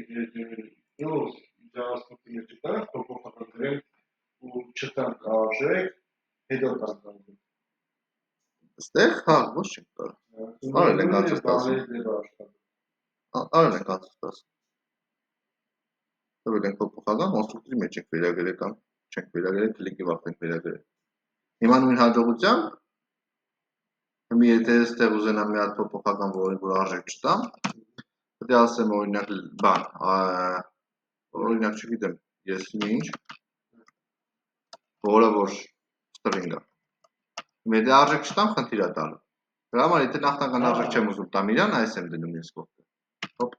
JavaScript-ի մեջ կար, փոփոխական գրել ու չտանք արժեք, հետո տանք արժեք։ Այստեղ, հա, ոչ չենք կարող։ Արել ենք հացով տասում։ Արել ենք հացով տասում։ Տվել ենք փոփոխական, կոնստրուկտորի մեջ ենք վերագրել կամ չենք վերագրել, կլիկի վաղ ենք վերագրել։ Հիմա նույն հաջողությամբ, հիմա եթե այստեղ ուզենամ մի հատ փոփոխական, որին որ արժեք չտամ, պետք է ասեմ օրինակ բան, օրինակ չգիտեմ, ես ինչ, որը որ string-ը։ Հիմա եթե արժեք չտամ, խնդիր է տալու։ Դրա համար եթե նախնական արժեք չեմ ուզում տամ իրան, այս եմ դնում ես կողքը։ Հոպ։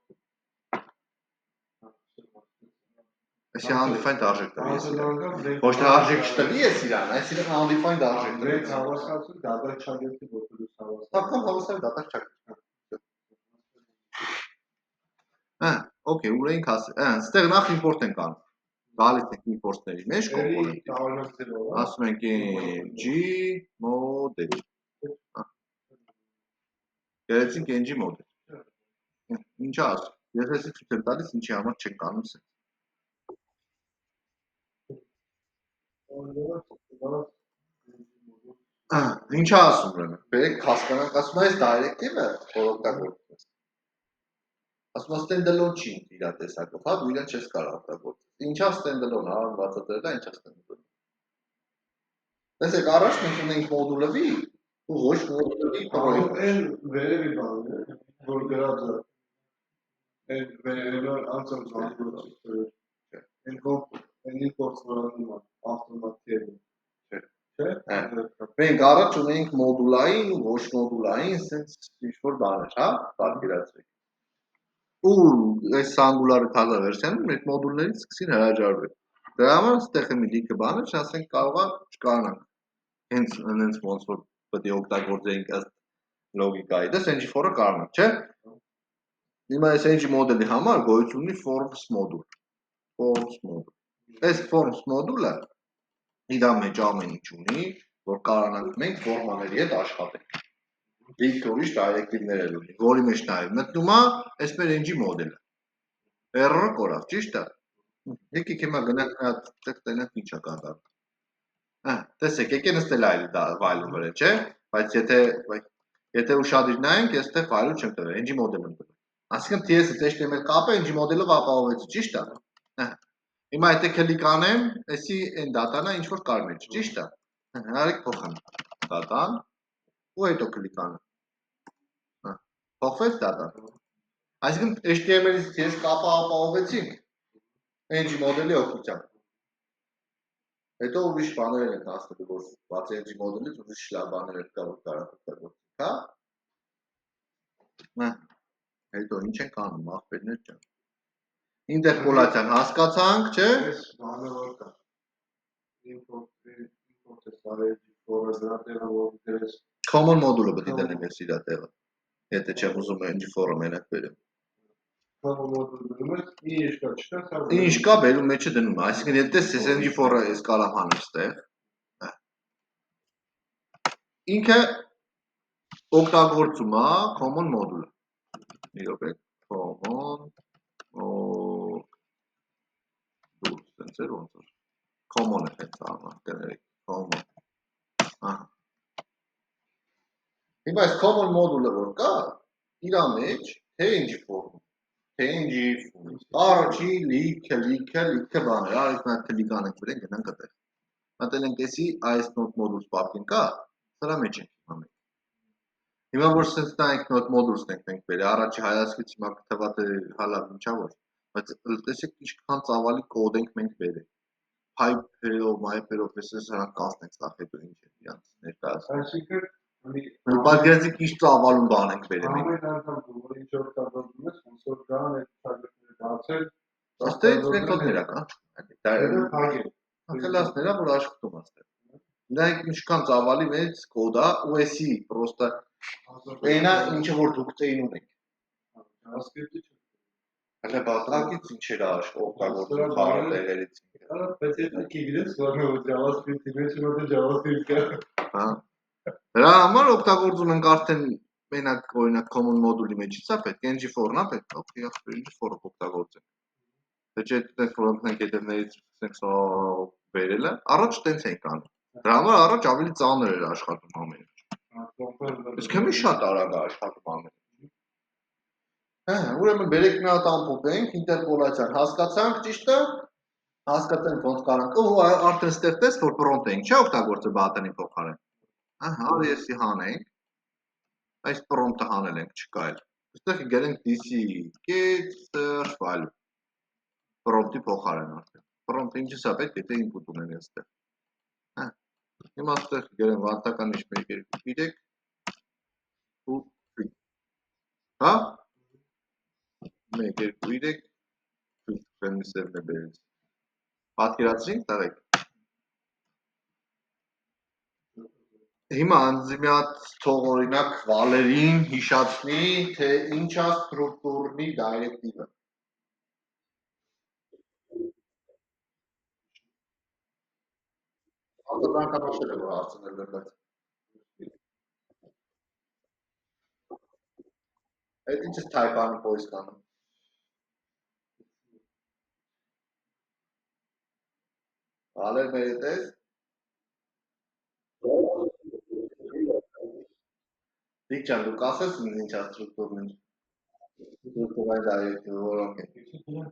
Այսի undefined արժեք տվի ես իրան։ Ոչ թե արժեք չտվի ես իրան, այս իրան undefined արժեք տվի։ Մենք հավասարացում դատարկ չագետի, որ դուս հավասար։ Հա, կամ հավասար դատարկ չագետ։ Okay, ուր ենք ասել։ Այստեղ նախ import ենք անում։ Գալիս ենք import-ների մեջ կոմպոնենտի։ Ասում ենք ng model։ Գերեցինք ng model։ Ինչ ասում։ Ես էսի ցույց եմ տալիս ինչի համար չենք անում սենց։ Ինչ ասում ուրեմն։ Բերեք հասկանանք, ասում այս directive-ը, որ օգտագործում ես։ Ասում է standalone չի իր տեսակով, հա, դու իրեն չես կարող օգտագործել։ Ինչա standalone, հա, բացատրել է, ինչա standalone։ Տեսեք, առաջ մենք ունենք մոդուլի ու ոչ մոդուլի project։ Այն վերևի բանն է, որ գրած է։ Այն վերևը անցած բանը։ Այն import-ը ավտոմատիկ է։ Մենք առաջ ունենք մոդուլային ու ոչ մոդուլային, ասենց ինչ-որ բաներ, հա, պատկերացրեք։ Ու այս Angular-ի թազա վերսիանում մենք մոդուլներից սկսին հրաժարվել։ Դրա համար այստեղ մի լիքը բաներ, ասենք կարողա չկարանանք։ Հենց ոնց որ պետք է օգտագործեինք ըստ լոգիկայի։ Դες ng for-ը կարողանանք, չէ՞։ Հիմա այս ng model-ի համար գոյություն ունի forms module։ Forms module։ Այս forms module-ը իր մեջ ամեն ինչ ունի, որ կարողանանք մենք ֆորմաների հետ աշխատենք։ Լիքը ուրիշ directive-ներ էլ ունի, որի մեջ նաև մտնում է այս մեր ng model-ը։ Error-ը կորավ, ճիշտ է։ Եկեք հիմա գնանք նա տեղ տենանք ինչ է կատարվում։ Տեսեք, եկեք նստել այլ value վրա, չէ՞։ Բայց եթե ուշադիր նայենք, այստեղ value չեմ տվել, ng model եմ տվել։ Այսինքն TS-ից HTML կապը ng model-ով ապահովեցի, ճիշտ է։ Հիմա եթե կլիկ անեմ, էսի այն դատանա ինչ որ կար մեջ, ճիշտ է։ Հնարեք փոխեմ դատան ու հետո կլիկ անեմ։ Փոխվեց դատան։ Այսինքն HTML-ից TS կապը ապահովեցինք ng model-ի օգնությամբ։ Հետո ուրիշ բաներ են հասնելու, որ բացի ng model-ից ուրիշ լավ բաներ են կարող օգտագործենք, հա։ Հետո ինչ ենք անում, ախպերներ ջան։ Ինտերպոլացիան հասկացանք, չէ՞։ Այս բանը որ կա։ Import-ը սարի ֆորը դրա տեղը որ դրես Common module-ը պետք է դնեմ ես իր տեղը։ Եթե չեմ ուզում ng4-ը մենակ բերեմ։ Common module դնում ես, ինչ կա, չկա, սա։ Ինչ կա բերում մեջը դնում եմ, այսինքն եթե ես ng4-ը ես կարող հանեմ ստեղ։ Ինքը օգտագործում է common module-ը։ Մի րոպե, common common-ը հենց անում, կներեք, common։ Ահա։ Հիմա այս common module-ը որ կա, իր մեջ թե ինչի ֆորմ, թե ինչի առաջի լիքը բաներ, արեք նա կլիկ անենք վրեն գնանք այդտեղ։ Մտել ենք էսի այս node modules պապին կա, սրա մեջ ենք հիմա մենք։ Հիմա որ sense նայենք node modules-ն ենք մենք բերի, առաջի հայացքից հիմա կթվա թե հալա ինչա որ, բայց տեսեք ինչքան ծավալի կոդ ենք մենք բերել։ Pipe-երով, Mype-երով, այսպես սրանք կասնենք սա հետո ինչ է իրանց ներկայացնում։ Այսինքն Պատկերացրեք ինչ ծավալուն բան ենք բերել։ ամեն անգամ որ ինչ օգտագործում ես, ոնց որ կան այդ ֆայլերը բացել, Աստեղ մեթոդներ կա։ դա փակել։ Կլասներա որ աշխատում աստեղ։ Նայեք ինչքան ծավալի մեծ կոդ է, ու էսի պրոստը այնա ինչը որ դուք տեին ունեք։ JavaScript-ը չէ։ Հələ բացակից ինչեր օգտագործում խաղալ տեղերից։ Արա, բայց դա գիտես, որ JavaScript-ի մեջ մոտ JavaScript կա։ Հա։ Դրա համար օգտագործում ենք արդեն մենակ օրինակ common module-ի մեջից է պետք, ng4-ն է պետք, օքեյ, ng4-ը օգտագործենք։ Թե չէ այդպես ֆրոնտենք հետևներից սկսենք վերելը, առաջ տենց ենք անում։ Դրա համար առաջ ավելի ծանր էր աշխատում ամեն ինչ։ Իսկ հիմա շատ արագ է աշխատում ամեն ինչ։ Հա, ուրեմն բերեք մի հատ ամփոփենք, ինտերպոլացիան հասկացանք ճիշտ է։ Հասկացանք ոնց կարանք, ու արդեն ստեղծես որ prompt ենք, չէ՞ օգտագործել button-ի փոխարեն։ Ահա, արիեսի հանենք։ Այս prompt-ը հանել ենք, չկա էլ։ Այստեղ գերենք dc get search value։ Prompt-ի փոխարեն արդեն։ Prompt-ը ինչի՞ սա պետք է թե input ունեն այստեղ։ Հա։ Հիմա այստեղ գերեմ վարտական ինչ 1 2 3 ու հա 1 2 3 ֆրենդսերն է բերել։ Պատկերացրինք տղեկ։ Հիմա անձի մի հատ թող օրինակ Վալերին հիշացնի, թե ինչ է ստրուկտուրնի դայրեկտիվը։ Արտադրականաշել է որ հարցնել էր, բայց այդ ինչ է type անում post-անում։ Վալեր մեր հետ ես։ Դիքջան, դու կասես ինձ ինչ է ստրուկտուրնին։ Ստրուկտուրայի դայրեկտիվը որոնք են։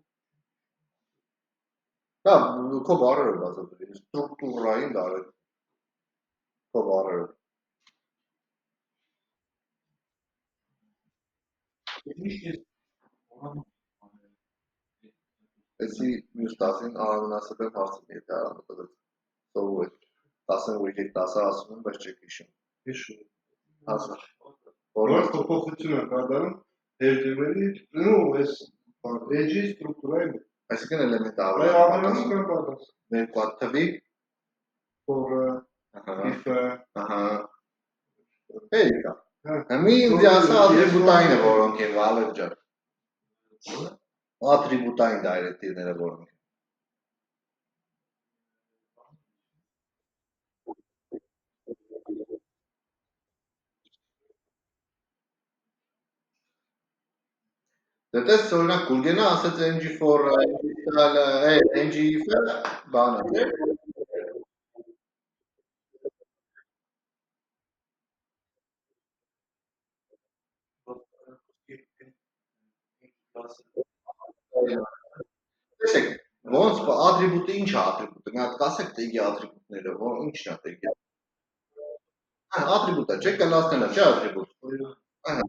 Դա քո բառերը բացատրի, ստրուկտուրային դայրեկտիվ։ Քո բառերը։ Էսի մյուս 10-ին անասել եմ հարցին, եթե արանոտը սովոր է։ 10-ն որ եկեք 10-ը ասում եմ, բայց չեք հիշում։ Հիշում։ Հասա։ Որ փոփոխություն են կատարում հերթերի, ու այս edge-ի ստրուկտուրայի մեջ։ Այսինքն էլեմենտարը։ Այ ավելանում կան պատաս։ Մեր կա թվի, For if ահա։ Էլիկա։ Մի ինձ ասա ատրիբուտային է որոնք են Վալեր ջան։ Ատրիբուտային դայրեկտիվները որոնք են։ Դες օրինակ Գուրգենը ասաց ng4 ng-ը բանը չէ։ Տեսեք, ոնց ատրիբուտը ինչ է ատրիբուտը։ Մի հատ կասեք տեգի ատրիբուտները, որ ինչն է տեգի։ Հա, ատրիբուտը չէ, կլասներն է, չէ ատրիբուտ։ Ահա։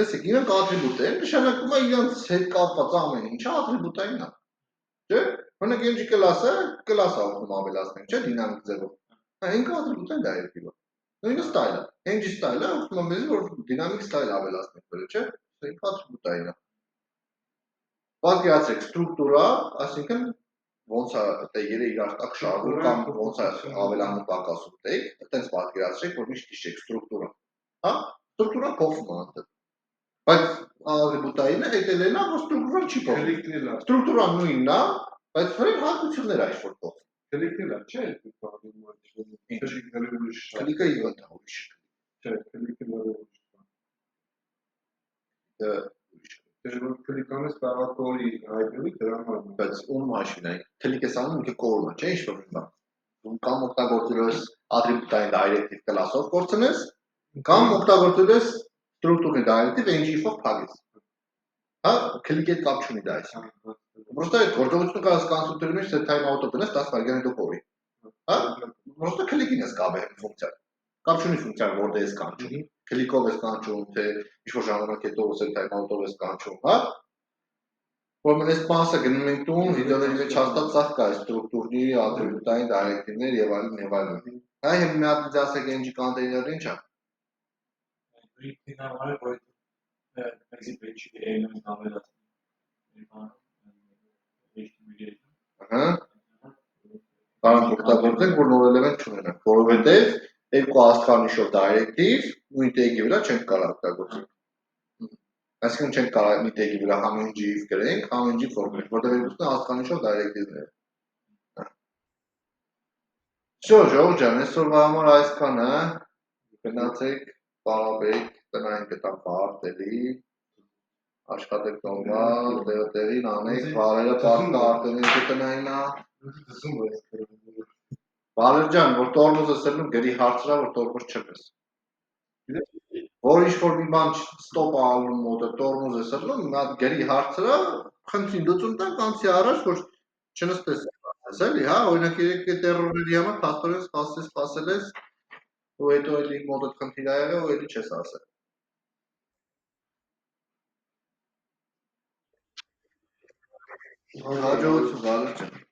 Տեսեք, իրանք ատրիբուտ են, նշանակում է իրանք հետ կապված ամեն ինչը ատրիբուտային է։ Չէ՞։ Օրինակ ng կլասը, կլաս օգնում ավելացնենք, չէ՞, դինամիկ ձևով։ Հա, ինքը ատրիբուտային դայրեկտիվ է։ Նույնը ստայլը։ ng ստայլը օգնում է մեզ որ դինամիկ ստայլ ավելացնենք վրա, չէ՞։ Ինքը ատրիբուտային է։ Պատկերացրեք, ստրուկտուրա, այսինքն ոնց է տեգերը իրար տակ շարվում կամ ոնց է ավելանում պակասում տեգ, այտենց պատկերացրեք, որ միշտ հիշեք ստրուկտուրան, հա, ստրուկտուրան փոխվում է անտեղ, բայց ատրիբուտային է հետելելն է, որ ստրուկտուրան չի փոխվում, ստրուկտուրան նույնն է, բայց վրան հատկություններ այս որ փոխվում, Քելիքն է, չէ՞, քելիքը իվենտ է ուրիշ, չէ, քելիքն է ուրիշ, քելիքանից պարատորի հայտնի դրաման, բայց ում հաշվին է, քելիք ես անում ինքը կորում է, չէ՞ ինչ-որ բան, կամ օգտագործել ես ատրիբուտային դայրեկտիվ կլասով կորցնես, կամ օգտագործել ես ստրուկտուրի դայրեկտիվ ng-ով փակես, հա, քելիքի հետ կապ չունի դա այսինքն, պրոստը այդ գործողությունը կա կոնստրուկտորի մեջ time-out-ը դնես 10 վայրկյան հետո կորի, հա, պրոստը քելիքին ես կապել ֆունկցիան, կապ չունի ֆունկցիան որտեղ ես կանչում, քելիքով ես կանչում, թե ինչ-որ ժամանակ հետո ոսել time-out-ով ես կանչում, հա, որ այս բանսը գնում ենք տուն, վիդեոների մեջ հաստատ սաղ կա ստրուկտուրի, ատրիբուտային դայրեկտիվներ եւ այլն եւ այլն։ Այ հիմա մի հատ դասեք ng կոնտեյները ինչ է։ Ահա։ Կարող օգտագործենք, որ նոր էլեմենտ չունենանք, որովհետեւ երկու աստղանիշով դայրեկտիվ նույն տեգի վրա չենք կարող օգտագործել։ Այսինքն չենք կարող մի տեգի վրա համ ng-ով գրենք, համ ng ֆորմենք, որտեղ երկուսն աստղանիշով դայրեկտիվներ են։ Всё, Ժողովուրդ ջան, այսօրվա համար այսքանը, գնացեք, պարապեք, տնային կտամ պարտելի, աշխատեք նորմալ, տեղին անեք, բարերը պարտը արտենին կտնայինա։ Բարեր ջան, որ տորմոզը սրնում գրի հարցրա, որ տորմոզ չլես։ Որ ինչ-որ մի բան ստոպ ալնում մոտը տորմոզ է սրնում, մի հատ գրի հարցրա, խնդրին լուծում տանք անցի առաջ, որ չնստես էլի, հա, օրինակ երեք տերորների համար փաստորեն սպասել ես, ու հետո էլի մոտդ խնդիր ա եղել, ու էլի չես ասել։ Հաջողություն, բարեր ջան։